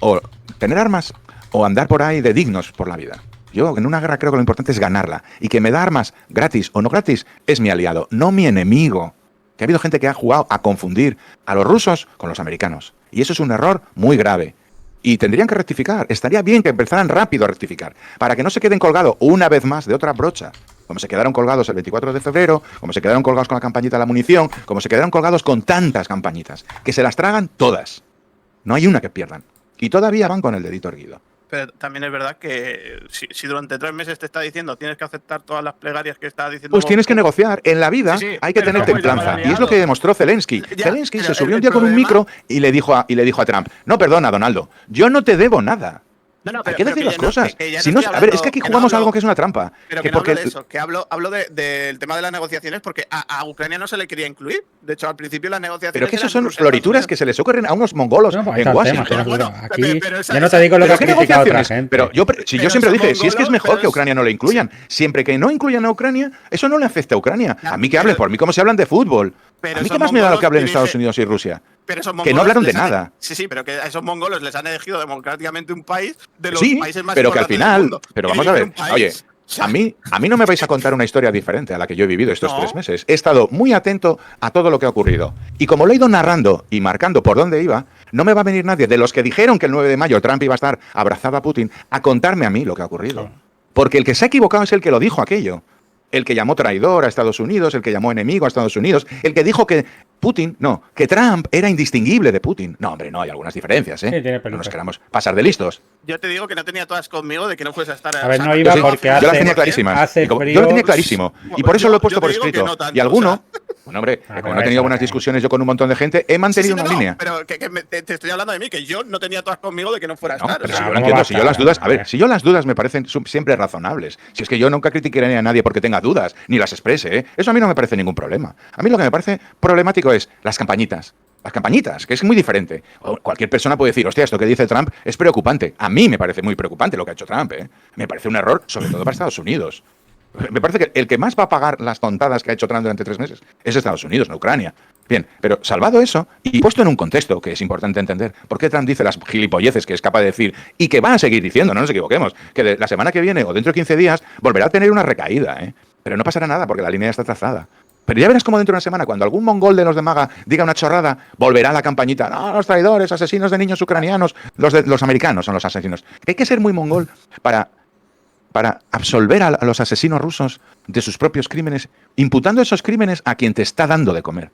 Speaker 3: O tener armas, o andar por ahí de dignos por la vida. Yo en una guerra creo que lo importante es ganarla. Y que me da armas gratis o no gratis es mi aliado, no mi enemigo. Que ha habido gente que ha jugado a confundir a los rusos con los americanos. Y eso es un error muy grave. Y tendrían que rectificar. Estaría bien que empezaran rápido a rectificar. Para que no se queden colgados una vez más de otra brocha. Como se quedaron colgados el 24 de febrero, como se quedaron colgados con la campañita de la munición, como se quedaron colgados con tantas campañitas. Que se las tragan todas. No hay una que pierdan. Y todavía van con el dedito erguido.
Speaker 4: Pero también es verdad que si durante 3 meses te está diciendo tienes que aceptar todas las plegarias que está diciendo...
Speaker 3: Pues tienes que negociar. En la vida hay que tener templanza. Y es lo que demostró Zelensky. Zelensky se subió un día con un micro y le dijo a Trump, no, perdona, Donaldo, yo no te debo nada. Hay que decir las cosas. A ver, es que aquí jugamos algo que es una trampa.
Speaker 4: Pero que no hablo de eso, que hablo del tema de las negociaciones porque a Ucrania no se le quería incluir. De hecho, al principio las negociaciones...
Speaker 3: Pero que eso son florituras que se les ocurren a unos mongolos en Washington.
Speaker 1: Aquí ya no te digo lo que ha criticado otra gente.
Speaker 3: Pero yo siempre dije, si es que es mejor que a Ucrania no le incluyan. Siempre que no incluyan a Ucrania, eso no le afecta a Ucrania. A mí que hablen por mí como se hablan de fútbol. A mí qué más me da lo que hablen Estados Unidos y Rusia. Que no hablaron de nada.
Speaker 4: Sí, pero que a esos mongolos les han elegido democráticamente un país de los países más
Speaker 3: pero que al final,
Speaker 4: del mundo.
Speaker 3: pero vamos a ver, oye, a mí no me vais a contar una historia diferente a la que yo he vivido estos 3 meses. He estado muy atento a todo lo que ha ocurrido. Y como lo he ido narrando y marcando por dónde iba, no me va a venir nadie de los que dijeron que el 9 de mayo Trump iba a estar abrazado a Putin a contarme a mí lo que ha ocurrido. Porque el que se ha equivocado es el que lo dijo aquello. El que llamó traidor a Estados Unidos, el que llamó enemigo a Estados Unidos, el que dijo que que Trump era indistinguible de Putin. No, hombre, no, hay algunas diferencias, ¿eh?
Speaker 1: Sí,
Speaker 3: no nos queramos pasar de listos.
Speaker 4: Yo te digo que no tenía todas conmigo de que no fuese a estar...
Speaker 1: A ver, no iba porque
Speaker 3: yo las tenía clarísimas. Yo lo tenía clarísimo. Y por eso lo he puesto por escrito. Y alguno... Bueno, hombre, como no he tenido buenas discusiones yo con un montón de gente, he mantenido una línea.
Speaker 4: Pero te estoy hablando de mí, que yo no tenía todas conmigo de que no fuera a estar.
Speaker 3: Pero si yo lo entiendo, si yo las dudas me parecen siempre razonables. Si es que yo nunca criticaré a nadie porque tenga dudas, ni las exprese, ¿eh? Eso a mí no me parece ningún problema. A mí lo que me parece problemático es las campañitas. Las campañitas, que es muy diferente. Cualquier persona puede decir, hostia, esto que dice Trump es preocupante. A mí me parece muy preocupante lo que ha hecho Trump, ¿eh? Me parece un error, sobre todo para Estados Unidos. Me parece que el que más va a pagar las tontadas que ha hecho Trump durante 3 meses es Estados Unidos, no Ucrania. Bien, pero salvado eso y puesto en un contexto que es importante entender, ¿por qué Trump dice las gilipolleces que es capaz de decir y que va a seguir diciendo, no nos equivoquemos, que la semana que viene o dentro de 15 días volverá a tener una recaída, ¿eh? Pero no pasará nada porque la línea ya está trazada. Pero ya verás cómo dentro de una semana, cuando algún mongol de los de Maga diga una chorrada, volverá la campañita. No, los traidores, asesinos de niños ucranianos, los americanos son los asesinos. Que hay que ser muy mongol para absolver a los asesinos rusos de sus propios crímenes, imputando esos crímenes a quien te está dando de comer.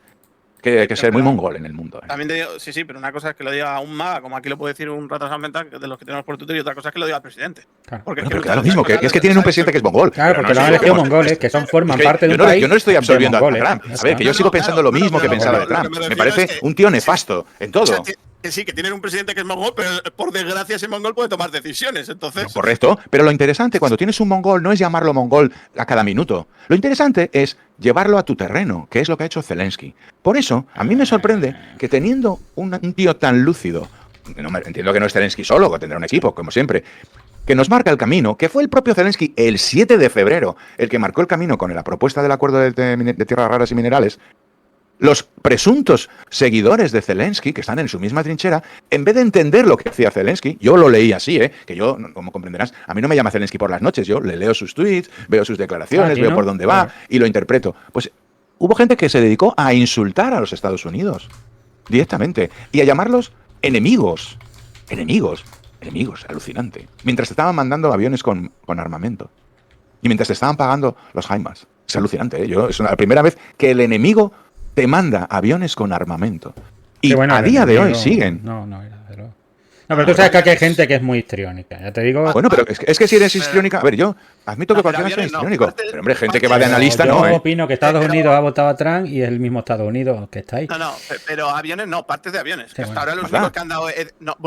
Speaker 3: Que hay que ser muy mongol en el mundo.
Speaker 4: También te digo, sí, pero una cosa es que lo diga un maga, como aquí lo puede decir un retrasado mental de los que tenemos por Twitter, y otra cosa es que lo diga el presidente.
Speaker 1: Claro.
Speaker 4: Porque
Speaker 3: Pero da lo mismo, que es que tienen un presidente que es mongol.
Speaker 1: Claro, porque lo han elegido mongoles, que forman parte de un país.
Speaker 3: Yo no estoy absolviendo a
Speaker 1: mongoles.
Speaker 3: Trump. A ver, que yo sigo pensando lo mismo que pensaba de Trump. Me parece un tío nefasto en todo.
Speaker 4: Que sí, que tienen un presidente que es mongol, pero por desgracia ese mongol puede tomar decisiones, entonces...
Speaker 3: No, correcto, pero lo interesante cuando tienes un mongol no es llamarlo mongol a cada minuto. Lo interesante es llevarlo a tu terreno, que es lo que ha hecho Zelensky. Por eso, a mí me sorprende que teniendo un tío tan lúcido, entiendo que no es Zelensky solo, que tendrá un equipo, como siempre, que nos marca el camino, que fue el propio Zelensky el 7 de febrero, el que marcó el camino con la propuesta del acuerdo de tierras raras y minerales. Los presuntos seguidores de Zelensky, que están en su misma trinchera, en vez de entender lo que hacía Zelensky, yo lo leí así, que yo, como comprenderás, a mí no me llama Zelensky por las noches, yo le leo sus tweets, veo sus declaraciones, veo por dónde va y lo interpreto. Pues hubo gente que se dedicó a insultar a los Estados Unidos, directamente, y a llamarlos enemigos, alucinante, mientras te estaban mandando aviones con armamento, y mientras te estaban pagando los HIMARS. Es alucinante, es la primera vez que el enemigo te manda aviones con armamento. Y bueno, a día de hoy siguen.
Speaker 1: No, era de luego. pero tú sabes que aquí hay gente que es muy histriónica. Ya te digo.
Speaker 3: Bueno, pero es que si eres histriónica... A ver, yo admito que cualquiera sea histriónico. Pero, hombre, gente que va de analista,
Speaker 1: yo
Speaker 3: no,
Speaker 1: opino que Estados Unidos ha votado a Trump y es el mismo Estados Unidos que está ahí.
Speaker 4: No, pero aviones no, partes de aviones.
Speaker 1: Sí,
Speaker 4: Hasta
Speaker 1: bueno.
Speaker 4: ahora los
Speaker 3: ¿Verdad?
Speaker 4: únicos que han dado.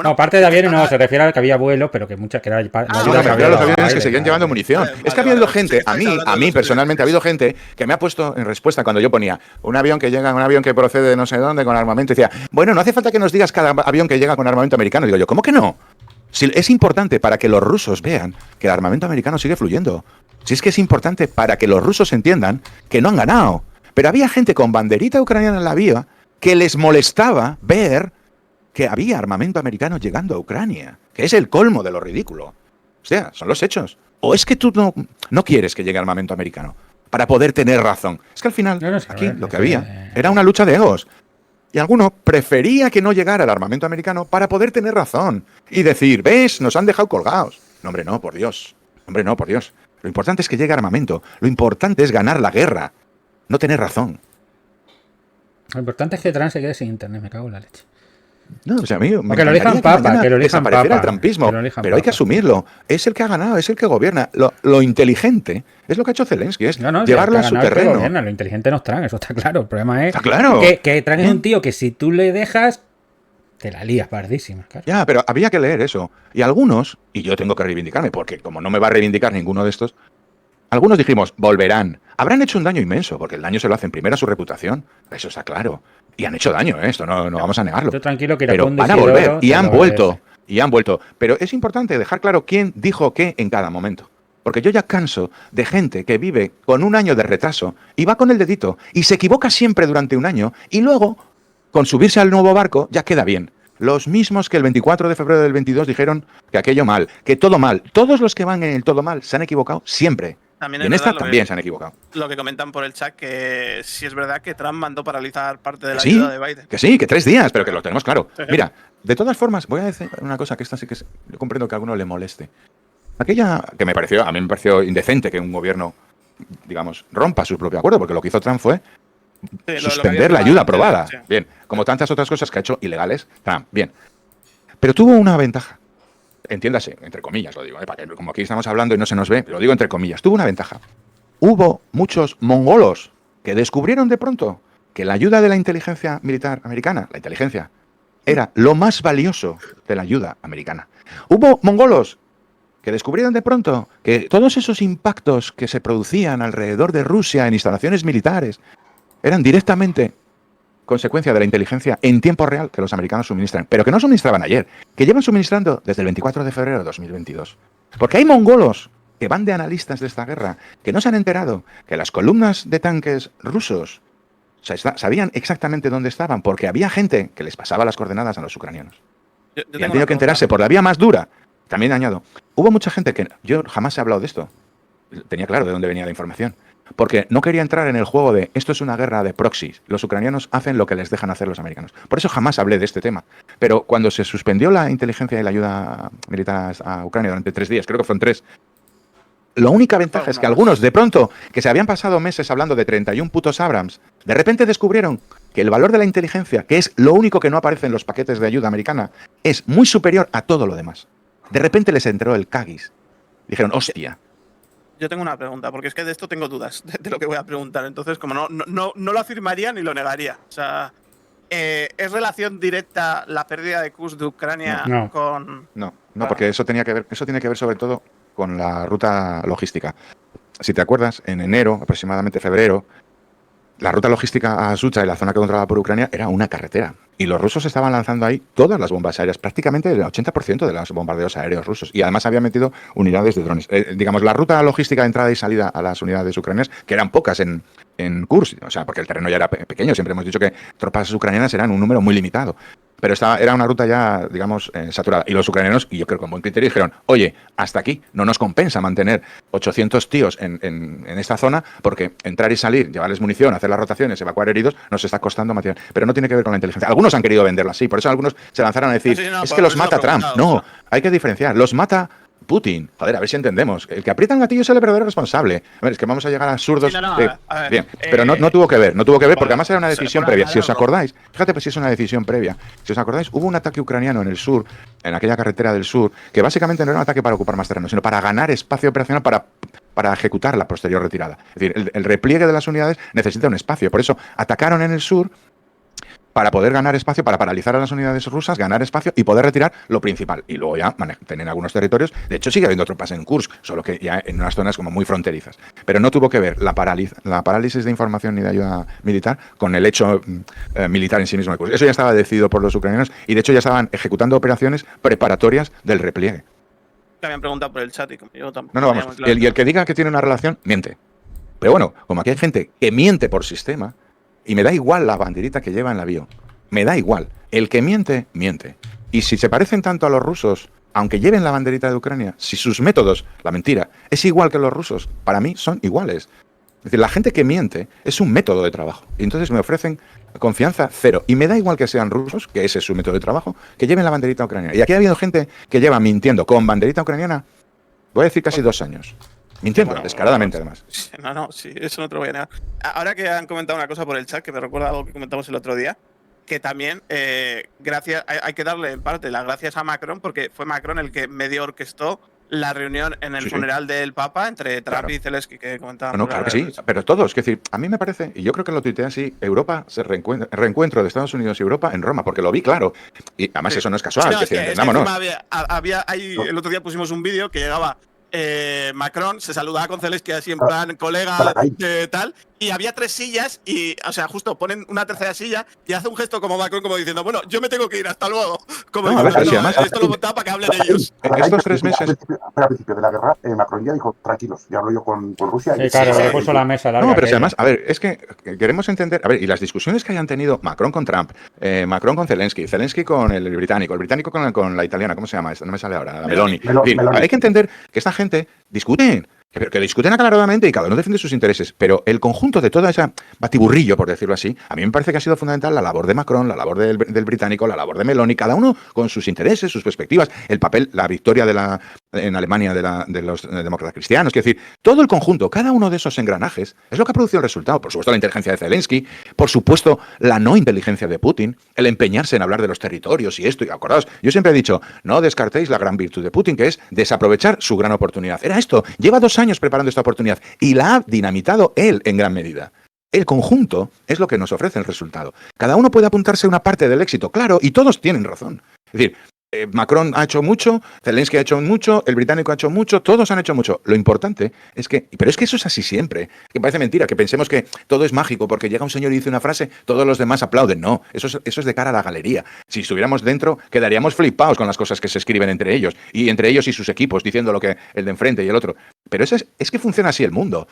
Speaker 1: No, parte de aviones no, se refiere a que había vuelos, pero que muchas que era la
Speaker 3: No,
Speaker 1: ayuda
Speaker 3: me
Speaker 1: que
Speaker 3: refiero
Speaker 1: había
Speaker 3: a los
Speaker 1: dado
Speaker 3: aviones que
Speaker 1: aire,
Speaker 3: seguían
Speaker 1: claro.
Speaker 3: llevando munición.
Speaker 4: Vale,
Speaker 3: Es que ha
Speaker 4: vale,
Speaker 3: habido
Speaker 4: vale.
Speaker 3: gente,
Speaker 4: Sí, estáis hablando
Speaker 3: a
Speaker 4: de
Speaker 3: mí
Speaker 4: los
Speaker 3: personalmente, ha habido gente que me ha puesto en respuesta cuando yo ponía un avión que llega, un avión que procede de no sé dónde con armamento, y decía, bueno, no hace falta que nos digas cada avión que llega con armamento americano. Digo yo, ¿cómo que no? Si es importante para que los rusos vean que el armamento americano sigue fluyendo. Si es que es importante para que los rusos entiendan que no han ganado. Pero había gente con banderita ucraniana en la vía que les molestaba ver que había armamento americano llegando a Ucrania, que es el colmo de lo ridículo. O sea, son los hechos. ¿O es que tú no quieres que llegue armamento americano para poder tener razón? Es que al final,
Speaker 1: No, sí,
Speaker 3: aquí
Speaker 1: a ver,
Speaker 3: lo que había era una lucha de egos. Y alguno prefería que no llegara el armamento americano para poder tener razón y decir, ¿ves? Nos han dejado colgados. No, hombre, no, por Dios. Hombre, no, por Dios. Lo importante es que llegue armamento. Lo importante es ganar la guerra, no tener razón.
Speaker 1: Lo importante es que Trump se quede sin internet, me cago en la leche.
Speaker 3: No, o sea, a mí me
Speaker 1: que lo elijan
Speaker 3: encantaría
Speaker 1: papa,
Speaker 3: mañana
Speaker 1: que lo elijan
Speaker 3: desapareciera
Speaker 1: papa,
Speaker 3: el trumpismo,
Speaker 1: que lo elijan
Speaker 3: pero hay que
Speaker 1: papa.
Speaker 3: asumirlo. Es el que ha ganado, es el que gobierna. Lo inteligente es lo que ha hecho Zelensky, es
Speaker 1: No,
Speaker 3: llevarlo
Speaker 1: el
Speaker 3: a
Speaker 1: que
Speaker 3: su
Speaker 1: gana el que
Speaker 3: terreno.
Speaker 1: gobierna, lo inteligente no es Trump, eso está claro. El problema es
Speaker 3: Está claro.
Speaker 1: que Trump es un tío que si tú le dejas, te la lías pardísima. Claro.
Speaker 3: Ya, pero había que leer eso. Y algunos, y yo tengo que reivindicarme, porque como no me va a reivindicar ninguno de estos, algunos dijimos, volverán. Habrán hecho un daño inmenso, porque el daño se lo hacen primero a su reputación. Eso está claro. Y han hecho daño, esto no vamos a negarlo.
Speaker 1: Yo tranquilo que
Speaker 3: Pero
Speaker 1: Iracundo
Speaker 3: van a
Speaker 1: Isidoro
Speaker 3: volver, y
Speaker 1: te
Speaker 3: han
Speaker 1: lo
Speaker 3: vuelto,
Speaker 1: agradece.
Speaker 3: y han vuelto. Pero es importante dejar claro quién dijo qué en cada momento. Porque yo ya canso de gente que vive con un año de retraso y va con el dedito y se equivoca siempre durante un año y luego, con subirse al nuevo barco, ya queda bien. Los mismos que el 24 de febrero del 22 dijeron que aquello mal, que todo mal. Todos los que van en el todo mal se han equivocado siempre.
Speaker 4: También
Speaker 3: Y
Speaker 4: es
Speaker 3: en esta
Speaker 4: verdad
Speaker 3: también se han equivocado.
Speaker 4: lo que comentan por el chat, que sí es verdad que Trump mandó paralizar parte de la
Speaker 3: Sí,
Speaker 4: ayuda de Biden.
Speaker 3: que sí, que 3 días, pero que lo tenemos claro. Mira, de todas formas, voy a decir una cosa que esta sí que yo comprendo que a alguno le moleste. Aquella que a mí me pareció indecente que un gobierno, digamos, rompa su propio acuerdo, porque lo que hizo Trump fue
Speaker 4: Sí, lo que
Speaker 3: suspender
Speaker 4: había
Speaker 3: la ayuda
Speaker 4: firmado
Speaker 3: aprobada.
Speaker 4: antes, sí.
Speaker 3: Bien, como tantas otras cosas que ha hecho ilegales, Trump, bien. Pero tuvo una ventaja. Entiéndase, entre comillas lo digo, para que como aquí estamos hablando y no se nos ve, lo digo entre comillas. Tuvo una ventaja. Hubo muchos mongolos que descubrieron de pronto que la ayuda de la inteligencia militar americana, la inteligencia, era lo más valioso de la ayuda americana. Hubo mongolos que descubrieron de pronto que todos esos impactos que se producían alrededor de Rusia en instalaciones militares eran directamente consecuencia de la inteligencia en tiempo real que los americanos suministran, pero que no suministraban ayer, que llevan suministrando desde el 24 de febrero de 2022. Porque hay mongolos que van de analistas de esta guerra que no se han enterado que las columnas de tanques rusos sabían exactamente dónde estaban, porque había gente que les pasaba las coordenadas a los ucranianos.
Speaker 4: Yo
Speaker 3: Y
Speaker 4: tengo
Speaker 3: han
Speaker 4: una
Speaker 3: tenido que
Speaker 4: pregunta.
Speaker 3: enterarse por la vía más dura. También añado, hubo mucha gente que yo jamás he hablado de esto. Tenía claro de dónde venía la información. Porque no quería entrar en el juego de esto es una guerra de proxies. Los ucranianos hacen lo que les dejan hacer los americanos. Por eso jamás hablé de este tema. Pero cuando se suspendió la inteligencia y la ayuda militar a Ucrania durante 3 días, creo que fueron 3, la única ventaja es que algunos, de pronto, que se habían pasado meses hablando de 31 putos Abrams, de repente descubrieron que el valor de la inteligencia, que es lo único que no aparece en los paquetes de ayuda americana, es muy superior a todo lo demás. De repente les entró el cagis. Dijeron, hostia.
Speaker 4: Yo tengo una pregunta, porque es que de esto tengo dudas de lo que voy a preguntar. Entonces, como no lo afirmaría ni lo negaría. O sea, ¿es relación directa la pérdida de Kursk de Ucrania
Speaker 1: No.
Speaker 4: con.
Speaker 3: No, porque eso tiene que ver sobre todo con la ruta logística. Si te acuerdas, en enero, aproximadamente febrero, la ruta logística a Sucha y la zona que controlaba por Ucrania era una carretera. Y los rusos estaban lanzando ahí todas las bombas aéreas, prácticamente el 80% de los bombardeos aéreos rusos. Y además habían metido unidades de drones. Digamos, la ruta logística de entrada y salida a las unidades ucranianas, que eran pocas en Kursk, o sea, porque el terreno ya era pequeño. Siempre hemos dicho que tropas ucranianas eran un número muy limitado. Pero era una ruta ya, digamos, saturada. Y los ucranianos, y yo creo con buen criterio, dijeron, oye, hasta aquí, no nos compensa mantener 800 tíos en esta zona, porque entrar y salir, llevarles munición, hacer las rotaciones, evacuar heridos, nos está costando material. Pero no tiene que ver con la inteligencia. Algunos han querido venderlo así, por eso algunos se lanzaron a decir,
Speaker 4: Sí, no,
Speaker 3: es
Speaker 4: por
Speaker 3: que los
Speaker 4: eso lo he
Speaker 3: mata Trump.
Speaker 4: preguntado,
Speaker 3: No,
Speaker 4: o sea.
Speaker 3: hay que diferenciar. Los mata Putin. Joder, a ver si entendemos. El que aprieta el gatillo es el verdadero responsable. A ver, es que vamos a llegar a absurdos.
Speaker 4: Sí, no, a ver,
Speaker 3: bien, pero no tuvo que ver, porque además era una decisión previa. Si os
Speaker 4: acordáis,
Speaker 3: acordáis, fíjate, pues si es una decisión previa. Si os acordáis, hubo un ataque ucraniano en el sur, en aquella carretera del sur, que básicamente no era un ataque para ocupar más terreno, sino para ganar espacio operacional para ejecutar la posterior retirada. Es decir, el repliegue de las unidades necesita un espacio. Por eso atacaron en el sur para poder ganar espacio, para paralizar a las unidades rusas, ganar espacio y poder retirar lo principal. Y luego ya tener algunos territorios. De hecho, sigue habiendo tropas en Kursk, solo que ya en unas zonas como muy fronterizas. Pero no tuvo que ver la parálisis de información ni de ayuda militar con el hecho militar en sí mismo de Kursk. Eso ya estaba decidido por los ucranianos y de hecho ya estaban ejecutando operaciones preparatorias del repliegue.
Speaker 4: Me habían preguntado por el chat y como yo tampoco.
Speaker 3: No, vamos. Y el que diga que tiene una relación, miente. Pero bueno, como aquí hay gente que miente por sistema, y me da igual la banderita que lleva en la bio. Me da igual. El que miente, miente. Y si se parecen tanto a los rusos, aunque lleven la banderita de Ucrania, si sus métodos, la mentira, es igual que los rusos, para mí son iguales. Es decir, la gente que miente es un método de trabajo. Y entonces me ofrecen confianza cero. Y me da igual que sean rusos, que ese es su método de trabajo, que lleven la banderita ucraniana. Y aquí ha habido gente que lleva mintiendo con banderita ucraniana, voy a decir casi 2 años. Mintiendo, descaradamente además.
Speaker 4: Sí, eso no te lo voy a negar. Ahora que han comentado una cosa por el chat, que me recuerda algo que comentamos el otro día, que también hay que darle en parte las gracias a Macron, porque fue Macron el que medio orquestó la reunión en el funeral del Papa entre Trump y Zelensky, que comentaban.
Speaker 3: No, claro que sí, pero todos. Es decir, a mí me parece, y yo creo que lo tuiteé así, Europa, reencuentro de Estados Unidos y Europa en Roma, porque lo vi claro. Y además eso no es casual, entendámonos.
Speaker 4: El otro día pusimos un vídeo que llegaba Macron, se saludaba con Zelensky así en plan colega tal, y había 3 sillas y, o sea, justo ponen una tercera silla y hace un gesto como Macron como diciendo, bueno, yo me tengo que ir, hasta luego. Como
Speaker 3: no,
Speaker 4: diciendo,
Speaker 3: si además,
Speaker 4: esto lo montaba para que hablen ellos.
Speaker 3: Estos 3 meses…
Speaker 5: Al principio de la guerra, Macron ya dijo, tranquilos, ya hablo yo con Rusia.
Speaker 1: Sí, claro, le puso la mesa larga.
Speaker 3: No, pero si además, a ver, es que queremos entender, a ver, y las discusiones que hayan tenido Macron con Trump, Macron con Zelensky, Zelensky con el británico con la italiana, ¿cómo se llama? No me sale ahora, la Meloni. Hay que entender que esta gente discuten, que discuten aclaradamente y cada uno defiende sus intereses, pero el conjunto de toda esa batiburrillo, por decirlo así, a mí me parece que ha sido fundamental la labor de Macron, la labor del británico, la labor de Meloni, cada uno con sus intereses, sus perspectivas, el papel, la victoria en Alemania de los demócratas cristianos, es decir, todo el conjunto, cada uno de esos engranajes es lo que ha producido el resultado. Por supuesto la inteligencia de Zelensky, por supuesto la no inteligencia de Putin, el empeñarse en hablar de los territorios y esto, y acordaos, yo siempre he dicho, no descartéis la gran virtud de Putin, que es desaprovechar su gran oportunidad. Era esto, lleva 2 años preparando esta oportunidad y la ha dinamitado él en gran medida. El conjunto es lo que nos ofrece el resultado. Cada uno puede apuntarse a una parte del éxito, claro, y todos tienen razón. Es decir, Macron ha hecho mucho, Zelensky ha hecho mucho, el británico ha hecho mucho, todos han hecho mucho. Lo importante es que, pero es que eso es así siempre, que parece mentira, que pensemos que todo es mágico, porque llega un señor y dice una frase, todos los demás aplauden. No, eso es de cara a la galería. Si estuviéramos dentro, quedaríamos flipados con las cosas que se escriben entre ellos y sus equipos, diciendo lo que el de enfrente y el otro. Pero es que funciona así el mundo.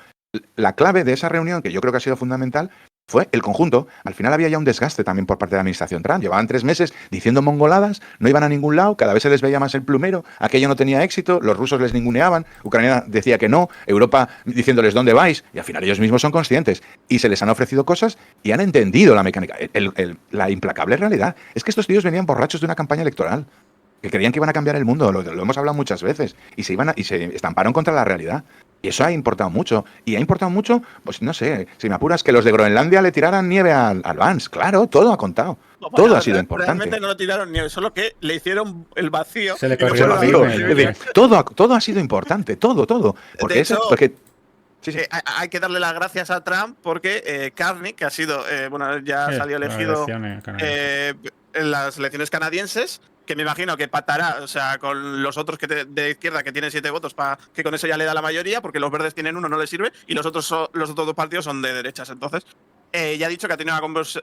Speaker 3: La clave de esa reunión, que yo creo que ha sido fundamental, fue el conjunto. Al final había ya un desgaste también por parte de la administración Trump. Llevaban 3 meses diciendo mongoladas, no iban a ningún lado, cada vez se les veía más el plumero, aquello no tenía éxito, los rusos les ninguneaban, Ucrania decía que no, Europa diciéndoles dónde vais, y al final ellos mismos son conscientes. Y se les han ofrecido cosas y han entendido la mecánica. La implacable realidad es que estos tíos venían borrachos de una campaña electoral, que creían que iban a cambiar el mundo, lo hemos hablado muchas veces, y se estamparon contra la realidad. Y eso ha importado mucho. Y ha importado mucho, pues no sé, si me apuras, que los de Groenlandia le tiraran nieve al Vance. Claro, todo ha contado. Todo ha sido importante.
Speaker 4: Realmente no le tiraron nieve, solo que le hicieron el vacío.
Speaker 1: Se le corrió el vacío.
Speaker 3: Es decir, todo ha sido importante, todo. Porque
Speaker 4: de hecho,
Speaker 3: sí.
Speaker 4: Hay que darle las gracias a Trump porque Carney, que ha sido, ya salió elegido en las elecciones canadienses, que me imagino que patará, o sea, con los otros de izquierda que tienen 7 votos, para que con eso ya le da la mayoría, porque los verdes tienen 1, no les sirve, y los otros 2 partidos son de derechas. Entonces, ya ha dicho que ha tenido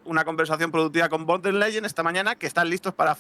Speaker 4: una conversación productiva con von der Leyen esta mañana, que están listos para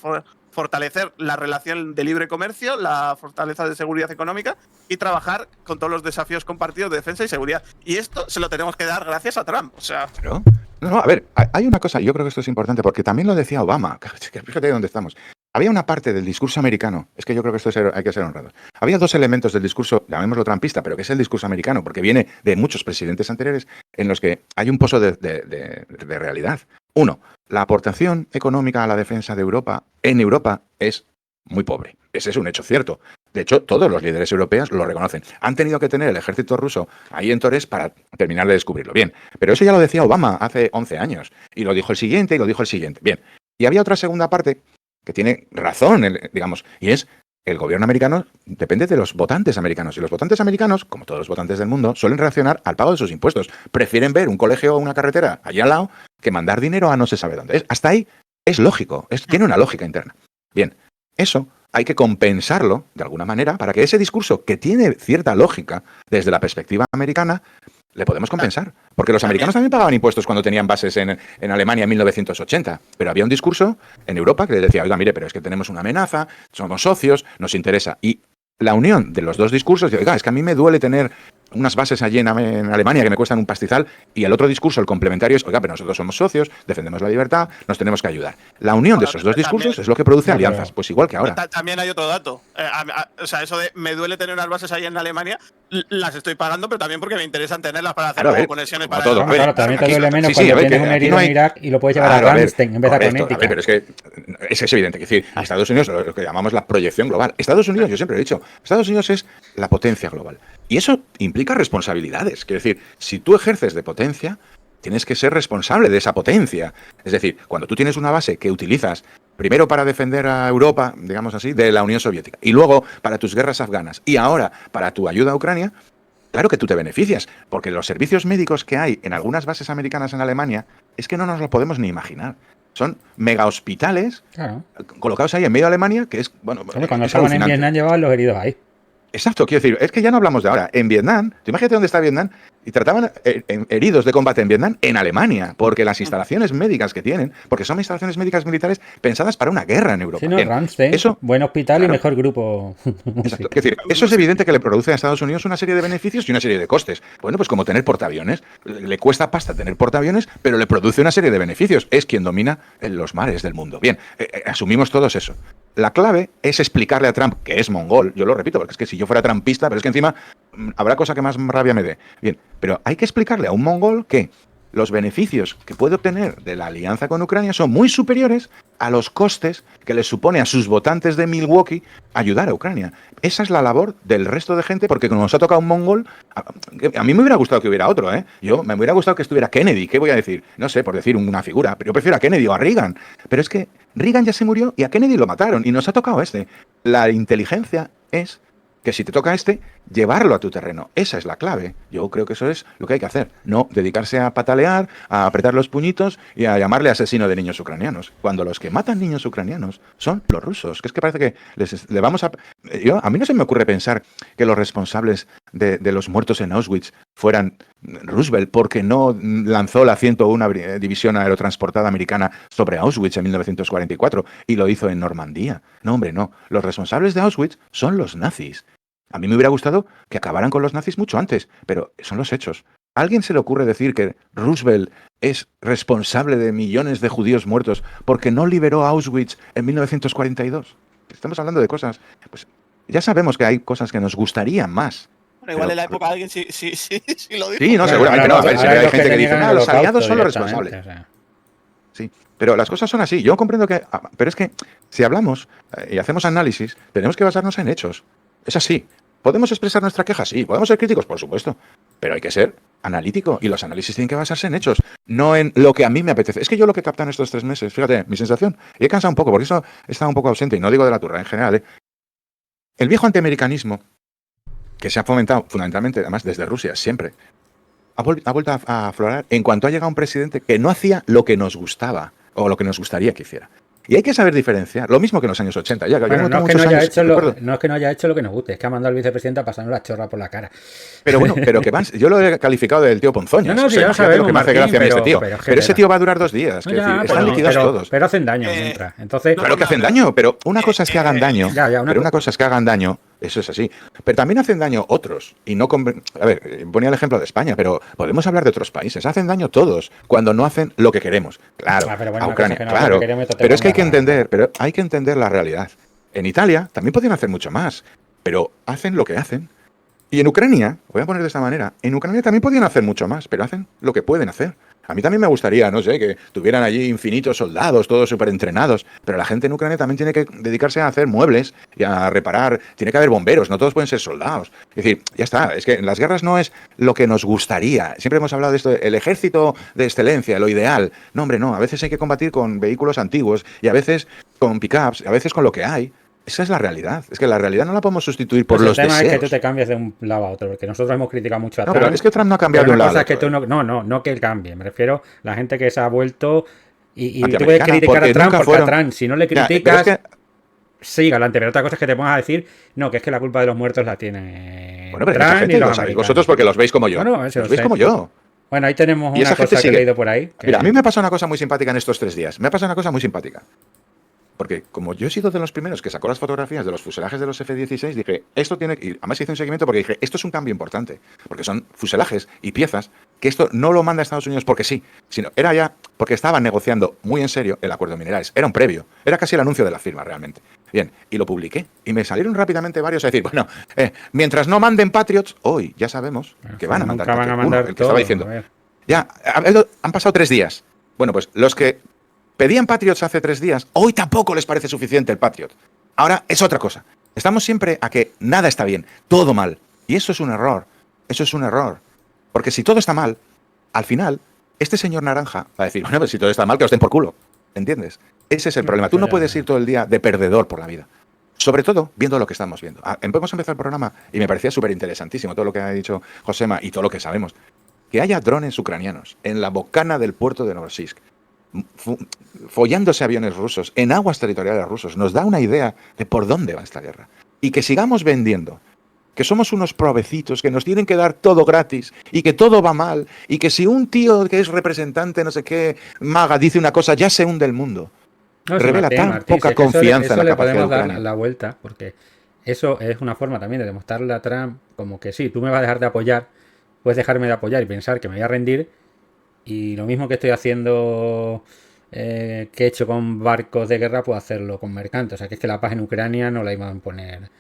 Speaker 4: fortalecer la relación de libre comercio, la fortaleza de seguridad económica y trabajar con todos los desafíos compartidos de defensa y seguridad. Y esto se lo tenemos que dar gracias a Trump. O sea,
Speaker 3: ¿pero? No, a ver, hay una cosa, yo creo que esto es importante, porque también lo decía Obama, que fíjate dónde estamos. Había una parte del discurso americano, es que yo creo que esto hay que ser honrados. Había 2 elementos del discurso, llamémoslo trumpista, pero que es el discurso americano, porque viene de muchos presidentes anteriores en los que hay un pozo de realidad. 1, la aportación económica a la defensa de Europa en Europa es muy pobre. Ese es un hecho cierto. De hecho, todos los líderes europeos lo reconocen. Han tenido que tener el ejército ruso ahí en Torres para terminar de descubrirlo. Bien, pero eso ya lo decía Obama hace 11 años. Y lo dijo el siguiente, y lo dijo el siguiente. Bien, y había otra segunda parte que tiene razón, digamos, y es el gobierno americano depende de los votantes americanos. Y los votantes americanos, como todos los votantes del mundo, suelen reaccionar al pago de sus impuestos. Prefieren ver un colegio o una carretera allí al lado que mandar dinero a no se sabe dónde. Hasta ahí es lógico, tiene una lógica interna. Bien, eso hay que compensarlo de alguna manera para que ese discurso, que tiene cierta lógica desde la perspectiva americana, le podemos compensar. Porque los americanos también pagaban impuestos cuando tenían bases en Alemania en 1980. Pero había un discurso en Europa que les decía, oiga, mire, pero es que tenemos una amenaza, somos socios, nos interesa. Y la unión de los dos discursos, oiga, es que a mí me duele tener unas bases allí en Alemania que me cuestan un pastizal, y el otro discurso, el complementario, es, oiga, pero nosotros somos socios, defendemos la libertad, nos tenemos que ayudar. La unión de esos dos discursos es lo que produce alianzas, pues igual que ahora.
Speaker 4: También hay otro dato. O sea, eso de me duele tener unas bases ahí en Alemania, las estoy pagando, pero también porque me interesan tenerlas para hacer conexiones para
Speaker 3: todo.
Speaker 1: Claro, también te duele menos cuando tienes un herido en Irak y lo puedes llevar a Ramstein en vez de a Connecticut.
Speaker 3: Pero es que es evidente. Es decir, Estados Unidos, lo que llamamos la proyección global. Estados Unidos, yo siempre he dicho, Estados Unidos es la potencia global. Y eso implica responsabilidades. Quiero decir, si tú ejerces de potencia, tienes que ser responsable de esa potencia. Es decir, cuando tú tienes una base que utilizas primero para defender a Europa, digamos así, de la Unión Soviética, y luego para tus guerras afganas, y ahora para tu ayuda a Ucrania, claro que tú te beneficias, porque los servicios médicos que hay en algunas bases americanas en Alemania es que no nos lo podemos ni imaginar. Son mega hospitales colocados ahí en medio de Alemania, que es, bueno,
Speaker 1: cuando estaban en Vietnam llevaban los heridos ahí.
Speaker 3: Exacto, quiero decir, es que ya no hablamos de ahora. En Vietnam, tú imagínate dónde está Vietnam, y trataban heridos de combate en Vietnam en Alemania, porque las instalaciones médicas que tienen, porque son instalaciones médicas militares pensadas para una guerra en Europa.
Speaker 1: Sí, no, Ramstein, buen hospital y mejor grupo.
Speaker 3: Exacto. Es decir, eso es evidente que le produce a Estados Unidos una serie de beneficios y una serie de costes. Bueno, pues como tener portaaviones. Le cuesta pasta tener portaaviones, pero le produce una serie de beneficios. Es quien domina los mares del mundo. Bien, asumimos todos eso. La clave es explicarle a Trump, que es mongol, yo lo repito, porque es que si yo fuera trumpista, pero es que encima habrá cosa que más rabia me dé. Bien, pero hay que explicarle a un mongol que los beneficios que puede obtener de la alianza con Ucrania son muy superiores a los costes que les supone a sus votantes de Milwaukee ayudar a Ucrania. Esa es la labor del resto de gente, porque como nos ha tocado un mongol, a mí me hubiera gustado que hubiera otro, ¿eh? Me hubiera gustado que estuviera Kennedy, ¿qué voy a decir? No sé, por decir una figura, pero yo prefiero a Kennedy o a Reagan. Pero es que Reagan ya se murió y a Kennedy lo mataron y nos ha tocado este. La inteligencia es que si te toca llevarlo a tu terreno. Esa es la clave. Yo creo que eso es lo que hay que hacer. No dedicarse a patalear, a apretar los puñitos y a llamarle asesino de niños ucranianos. Cuando los que matan niños ucranianos son los rusos. Que es que parece que le vamos a... a mí no se me ocurre pensar que los responsables de los muertos en Auschwitz fueran Roosevelt, porque no lanzó la 101 División Aerotransportada Americana sobre Auschwitz en 1944 y lo hizo en Normandía. No, hombre, no. Los responsables de Auschwitz son los nazis. A mí me hubiera gustado que acabaran con los nazis mucho antes, pero son los hechos. ¿A alguien se le ocurre decir que Roosevelt es responsable de millones de judíos muertos porque no liberó Auschwitz en 1942? Estamos hablando de cosas... Pues ya sabemos que hay cosas que nos gustarían más.
Speaker 4: Bueno, igual en la época alguien sí lo dijo.
Speaker 3: Sí, no, seguramente no. A ver, hay gente que dice, no, los aliados son los responsables. O sea. Sí, pero las cosas son así. Yo comprendo que... Pero es que si hablamos y hacemos análisis, tenemos que basarnos en hechos. Es así. ¿Podemos expresar nuestra queja? Sí. ¿Podemos ser críticos? Por supuesto. Pero hay que ser analítico y los análisis tienen que basarse en hechos, no en lo que a mí me apetece. Es que yo lo que he captado en estos 3 meses, fíjate, mi sensación, y he cansado un poco, porque eso he estado un poco ausente, y no digo de la turra en general, El viejo antiamericanismo, que se ha fomentado fundamentalmente, además desde Rusia, siempre, ha vuelto a aflorar en cuanto ha llegado un presidente que no hacía lo que nos gustaba o lo que nos gustaría que hiciera. Y hay que saber diferenciar. Lo mismo que en los años 80. Ya,
Speaker 1: bueno, no es que no haya hecho lo que nos guste, es que ha mandado al vicepresidente a pasarnos la chorra por la cara.
Speaker 3: Pero bueno, pero que yo lo he calificado del tío Ponzoñas.
Speaker 1: No, ya lo sabemos,
Speaker 3: lo que me hace gracia a mí este tío. Pero ese tío va a durar 2 días. No, ya, están liquidados todos.
Speaker 1: Pero hacen daño mientras. Entonces,
Speaker 3: claro que hacen daño, pero una cosa es que hagan daño. Pero una cosa es que hagan daño. Eso es así. Pero también hacen daño otros. Y no a ver, ponía el ejemplo de España, pero podemos hablar de otros países. Hacen daño todos cuando no hacen lo que queremos. Claro, a Ucrania, claro. Pero es que hay que entender la realidad. En Italia también podrían hacer mucho más, pero hacen lo que hacen. Y en Ucrania, voy a poner de esta manera, en Ucrania también podrían hacer mucho más, pero hacen lo que pueden hacer. A mí también me gustaría, no sé, que tuvieran allí infinitos soldados, todos súper entrenados, pero la gente en Ucrania también tiene que dedicarse a hacer muebles y a reparar, tiene que haber bomberos, no todos pueden ser soldados. Es decir, ya está, es que en las guerras no es lo que nos gustaría. Siempre hemos hablado de esto, el ejército de excelencia, lo ideal. No, hombre, no, a veces hay que combatir con vehículos antiguos y a veces con pickups, a veces con lo que hay. Esa es la realidad. Es que la realidad no la podemos sustituir por
Speaker 1: Pues
Speaker 3: los
Speaker 1: el tema
Speaker 3: deseos.
Speaker 1: es que tú te cambias de un lado a otro, porque nosotros hemos criticado mucho a
Speaker 3: No,
Speaker 1: Trump.
Speaker 3: pero es que Trump no ha cambiado de
Speaker 1: Pero
Speaker 3: un
Speaker 1: una
Speaker 3: lado
Speaker 1: cosa
Speaker 3: al
Speaker 1: es que
Speaker 3: otro.
Speaker 1: tú no que él cambie. Me refiero a la gente que se ha vuelto y tú puedes
Speaker 3: Antiamericana,
Speaker 1: criticar a
Speaker 3: porque
Speaker 1: Trump
Speaker 3: nunca
Speaker 1: porque
Speaker 3: fueron-
Speaker 1: a Trump, si no le
Speaker 3: Ya, pero es
Speaker 1: criticas,
Speaker 3: que-
Speaker 1: sigue adelante. Pero otra cosa es que te pongas a decir, no, que es que la culpa de los muertos la tiene
Speaker 3: bueno, pero hay mucha
Speaker 1: Trump
Speaker 3: gente,
Speaker 1: y
Speaker 3: lo
Speaker 1: los
Speaker 3: sabéis
Speaker 1: americanos.
Speaker 3: vosotros porque los veis como yo.
Speaker 1: Bueno, eso
Speaker 3: los
Speaker 1: lo
Speaker 3: veis
Speaker 1: sé.
Speaker 3: como yo.
Speaker 1: Bueno, ahí tenemos
Speaker 3: Y esa
Speaker 1: una
Speaker 3: gente
Speaker 1: cosa que he
Speaker 3: sigue.
Speaker 1: leído por ahí. que-
Speaker 3: Mira, a mí me ha pasado una cosa muy simpática en estos 3 días. Me ha pasado una cosa muy simpática. Porque como yo he sido de los primeros que sacó las fotografías de los fuselajes de los F-16, dije, esto tiene que... Y además hice un seguimiento porque dije, esto es un cambio importante. Porque son fuselajes y piezas que esto no lo manda Estados Unidos porque sí, sino era ya porque estaban negociando muy en serio el acuerdo de minerales. Era un previo. Era casi el anuncio de la firma realmente. Bien, y lo publiqué. Y me salieron rápidamente varios a decir, bueno, mientras no manden Patriots, hoy ya sabemos que van a mandar
Speaker 1: Nunca van a
Speaker 3: Patriot.
Speaker 1: mandar
Speaker 3: El que
Speaker 1: todo.
Speaker 3: estaba diciendo.
Speaker 1: A ver.
Speaker 3: Ya, han pasado 3 días. Bueno, pues los que pedían Patriots hace 3 días, hoy tampoco les parece suficiente el Patriot. Ahora es otra cosa. Estamos siempre a que nada está bien, todo mal. Y eso es un error. Eso es un error. Porque si todo está mal, al final, este señor naranja va a decir, bueno, pues si todo está mal, que os den por culo. ¿Entiendes? Ese es el problema. Tú no puedes ir todo el día de perdedor por la vida. Sobre todo viendo lo que estamos viendo. Hemos empezado el programa y me parecía súper interesantísimo todo lo que ha dicho Josema y todo lo que sabemos. Que haya drones ucranianos en la bocana del puerto de Novorossiysk, follándose aviones rusos en aguas territoriales rusos, nos da una idea de por dónde va esta guerra. Y que sigamos vendiendo que somos unos provecitos, que nos tienen que dar todo gratis y que todo va mal y que si un tío que es representante no sé qué maga dice una cosa ya se hunde el mundo.
Speaker 1: No, sí,
Speaker 3: Revela tan
Speaker 1: Martín,
Speaker 3: poca
Speaker 1: si es que
Speaker 3: confianza
Speaker 1: eso
Speaker 3: en la
Speaker 1: le
Speaker 3: capacidad de
Speaker 1: podemos dar
Speaker 3: Ucrania.
Speaker 1: la vuelta, porque eso es una forma también de demostrarle a Trump como que sí, tú me vas a dejar de apoyar, puedes dejarme de apoyar y pensar que me voy a rendir, y lo mismo que estoy haciendo, que he hecho con barcos de guerra, puedo hacerlo con mercantes. O sea, que es que la paz en Ucrania no la iba a imponer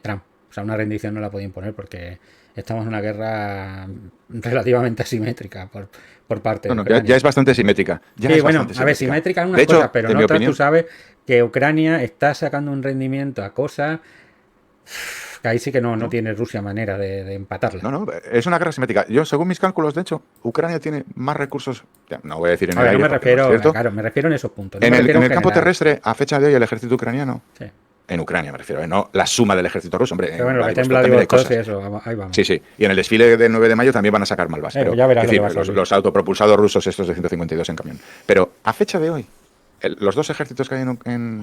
Speaker 1: Trump. O sea, una rendición no la podía imponer porque estamos en una guerra relativamente asimétrica por parte de
Speaker 3: No,
Speaker 1: Ucrania.
Speaker 3: ya es bastante simétrica. Ya
Speaker 1: Sí,
Speaker 3: es
Speaker 1: bueno,
Speaker 3: bastante
Speaker 1: a ver, simétrica en unas
Speaker 3: De hecho,
Speaker 1: cosas, pero
Speaker 3: en
Speaker 1: en
Speaker 3: mi
Speaker 1: otras
Speaker 3: opinión,
Speaker 1: tú sabes que Ucrania está sacando un rendimiento a cosas que ahí sí que no tiene Rusia manera de empatarla.
Speaker 3: no, es una guerra simétrica. Yo, según mis cálculos, de hecho, Ucrania tiene más recursos, ya, no voy a decir en
Speaker 1: A
Speaker 3: el
Speaker 1: ver, no
Speaker 3: aire
Speaker 1: me
Speaker 3: porque no es
Speaker 1: refiero,
Speaker 3: cierto.
Speaker 1: claro, me refiero en esos puntos. no
Speaker 3: En
Speaker 1: me
Speaker 3: el,
Speaker 1: refiero
Speaker 3: en el campo
Speaker 1: general.
Speaker 3: terrestre, a fecha de hoy, el ejército ucraniano,
Speaker 1: Sí.
Speaker 3: en Ucrania me refiero, no la suma del ejército ruso, hombre.
Speaker 1: Pero bueno, lo que está en
Speaker 3: Vladivostok también hay
Speaker 1: Vladivostok y
Speaker 3: cosas.
Speaker 1: eso, ahí vamos.
Speaker 3: Sí, sí. Y en el desfile del 9 de mayo también van a sacar malvas. Pero,
Speaker 1: ya verás
Speaker 3: es
Speaker 1: lo que
Speaker 3: decir,
Speaker 1: va a salir.
Speaker 3: los autopropulsados rusos estos de 152 en camión. Pero a fecha de hoy, los dos ejércitos que hay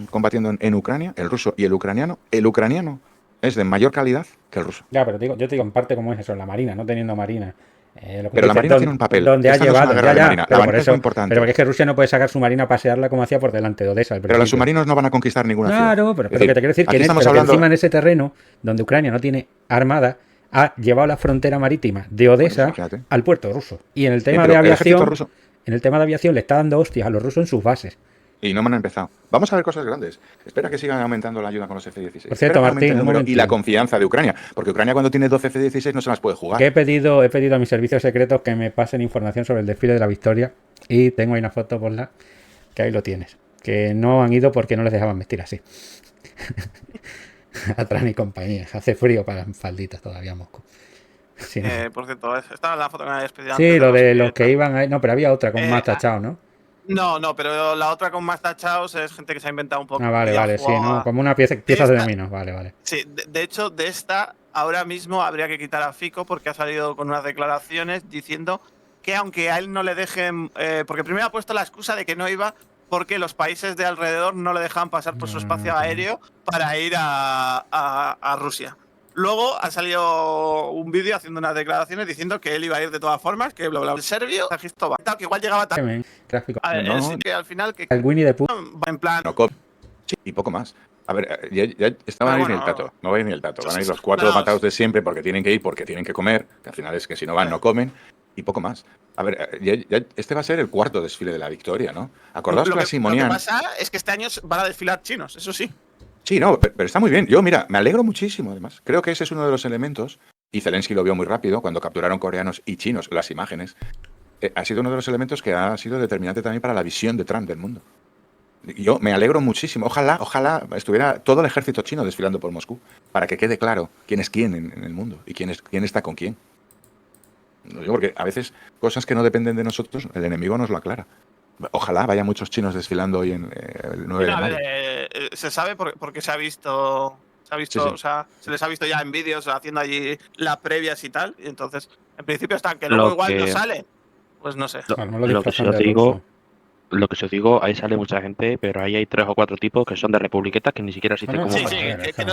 Speaker 3: combatiendo en Ucrania, el ruso y el ucraniano es de mayor calidad que el ruso.
Speaker 1: Ya, pero yo te digo en parte cómo es eso, la Marina, no teniendo Marina. Lo que
Speaker 3: Pero la
Speaker 1: dices,
Speaker 3: Marina tiene un papel.
Speaker 1: Donde ha
Speaker 3: Esta no es una
Speaker 1: llevado,
Speaker 3: guerra
Speaker 1: ya,
Speaker 3: de
Speaker 1: ya,
Speaker 3: Marina. La
Speaker 1: pero por
Speaker 3: Marina es
Speaker 1: eso,
Speaker 3: muy importante.
Speaker 1: pero porque es que Rusia no puede sacar su Marina a pasearla como hacía por delante de Odessa.
Speaker 3: Pero los submarinos no van a conquistar ninguna ciudad.
Speaker 1: Claro, pero
Speaker 3: Es
Speaker 1: que
Speaker 3: decir,
Speaker 1: te quiero decir que,
Speaker 3: aquí estamos
Speaker 1: pero que
Speaker 3: hablando-
Speaker 1: encima en ese terreno, donde Ucrania no tiene armada, ha llevado la frontera marítima de Odessa
Speaker 3: Pues imagínate.
Speaker 1: al puerto ruso. Y en el tema
Speaker 3: pero
Speaker 1: de
Speaker 3: el ejército
Speaker 1: aviación,
Speaker 3: ruso-
Speaker 1: le está dando hostias a los rusos en sus bases.
Speaker 3: Y no me han empezado. Vamos a ver cosas grandes. Espera que sigan aumentando la ayuda con los F-16.
Speaker 1: Por cierto,
Speaker 3: Espera que aumente
Speaker 1: Martín,
Speaker 3: el
Speaker 1: un
Speaker 3: número y
Speaker 1: momentito.
Speaker 3: la confianza de Ucrania. Porque Ucrania cuando tiene 12 F-16 no se las puede jugar.
Speaker 1: Que he pedido a mis servicios secretos que me pasen información sobre el desfile de la Victoria. Y tengo ahí una foto por la que ahí lo tienes. Que no han ido porque no les dejaban vestir así. Atrás y compañía. Hace frío para falditas todavía en Moscú. Sí, no.
Speaker 4: Por cierto, esta es la foto que me había despedido
Speaker 1: Sí,
Speaker 4: antes
Speaker 1: lo de los
Speaker 4: que
Speaker 1: que iban ahí. No, pero había otra con más
Speaker 4: ah,
Speaker 1: tachado, ¿no?
Speaker 4: No, pero la otra con más tachados es gente que se ha inventado un poco.
Speaker 1: Ah, vale,
Speaker 4: y ha
Speaker 1: vale, sí,
Speaker 4: jugado
Speaker 1: ¿no?
Speaker 4: a-
Speaker 1: Como una piezas de
Speaker 4: Esta-
Speaker 1: dominos, vale.
Speaker 4: Sí, de hecho, de esta, ahora mismo habría que quitar a Fico porque ha salido con unas declaraciones diciendo que aunque a él no le dejen. Porque primero ha puesto la excusa de que no iba porque los países de alrededor no le dejaban pasar por su espacio aéreo para ir a Rusia. Luego ha salido un vídeo haciendo unas declaraciones diciendo que él iba a ir de todas formas, que bla bla bla. El serbio, Sajistova, que igual llegaba tan.
Speaker 1: Gráfico.
Speaker 4: A ver,
Speaker 3: No,
Speaker 4: sí que al final que
Speaker 1: El Winnie the Pooh.
Speaker 4: va en plan.
Speaker 3: No come. Sí, y poco más. A ver, ya esta no va a ir ni el tato. No va a ir ni el tato. Van a ir los 4
Speaker 4: No.
Speaker 3: matados de siempre porque tienen que ir, porque tienen que comer. Que al final es que si no van, no comen. Y poco más. A ver, este va a ser el 4.º desfile de la Victoria, ¿no? Acordaos que la
Speaker 4: Lo que
Speaker 3: Simonian.
Speaker 4: pasa es que este año van a desfilar chinos, eso sí.
Speaker 3: Sí, no, pero está muy bien. Yo, mira, me alegro muchísimo, además. Creo que ese es uno de los elementos, y Zelensky lo vio muy rápido cuando capturaron coreanos y chinos las imágenes, ha sido uno de los elementos que ha sido determinante también para la visión de Trump del mundo. Y yo me alegro muchísimo. Ojalá estuviera todo el ejército chino desfilando por Moscú para que quede claro quién es quién en el mundo y quién está con quién. Lo digo porque a veces cosas que no dependen de nosotros, el enemigo nos lo aclara. Ojalá vaya muchos chinos desfilando hoy en el 9 de
Speaker 4: Mira, a
Speaker 3: mayo.
Speaker 4: ver, se sabe porque se ha visto,
Speaker 3: Sí.
Speaker 4: o sea, se les ha visto ya en vídeos haciendo allí las previas y tal, y entonces, en principio está, que luego
Speaker 6: Lo
Speaker 4: igual no
Speaker 6: que-
Speaker 4: sale, pues no sé.
Speaker 1: A lo mejor lo
Speaker 6: Lo que sí
Speaker 1: disfrazan
Speaker 6: os
Speaker 1: de
Speaker 6: digo,
Speaker 1: ruso.
Speaker 6: lo que sí os digo, ahí sale mucha gente, pero ahí hay 3 o 4 tipos que son de republiquetas que ni siquiera existen
Speaker 1: Bueno,
Speaker 6: como
Speaker 4: Sí,
Speaker 1: a
Speaker 4: sí,
Speaker 1: ver,
Speaker 4: que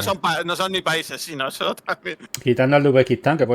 Speaker 4: no son ni países, sino eso también.
Speaker 1: Quitando al de Uzbekistán, que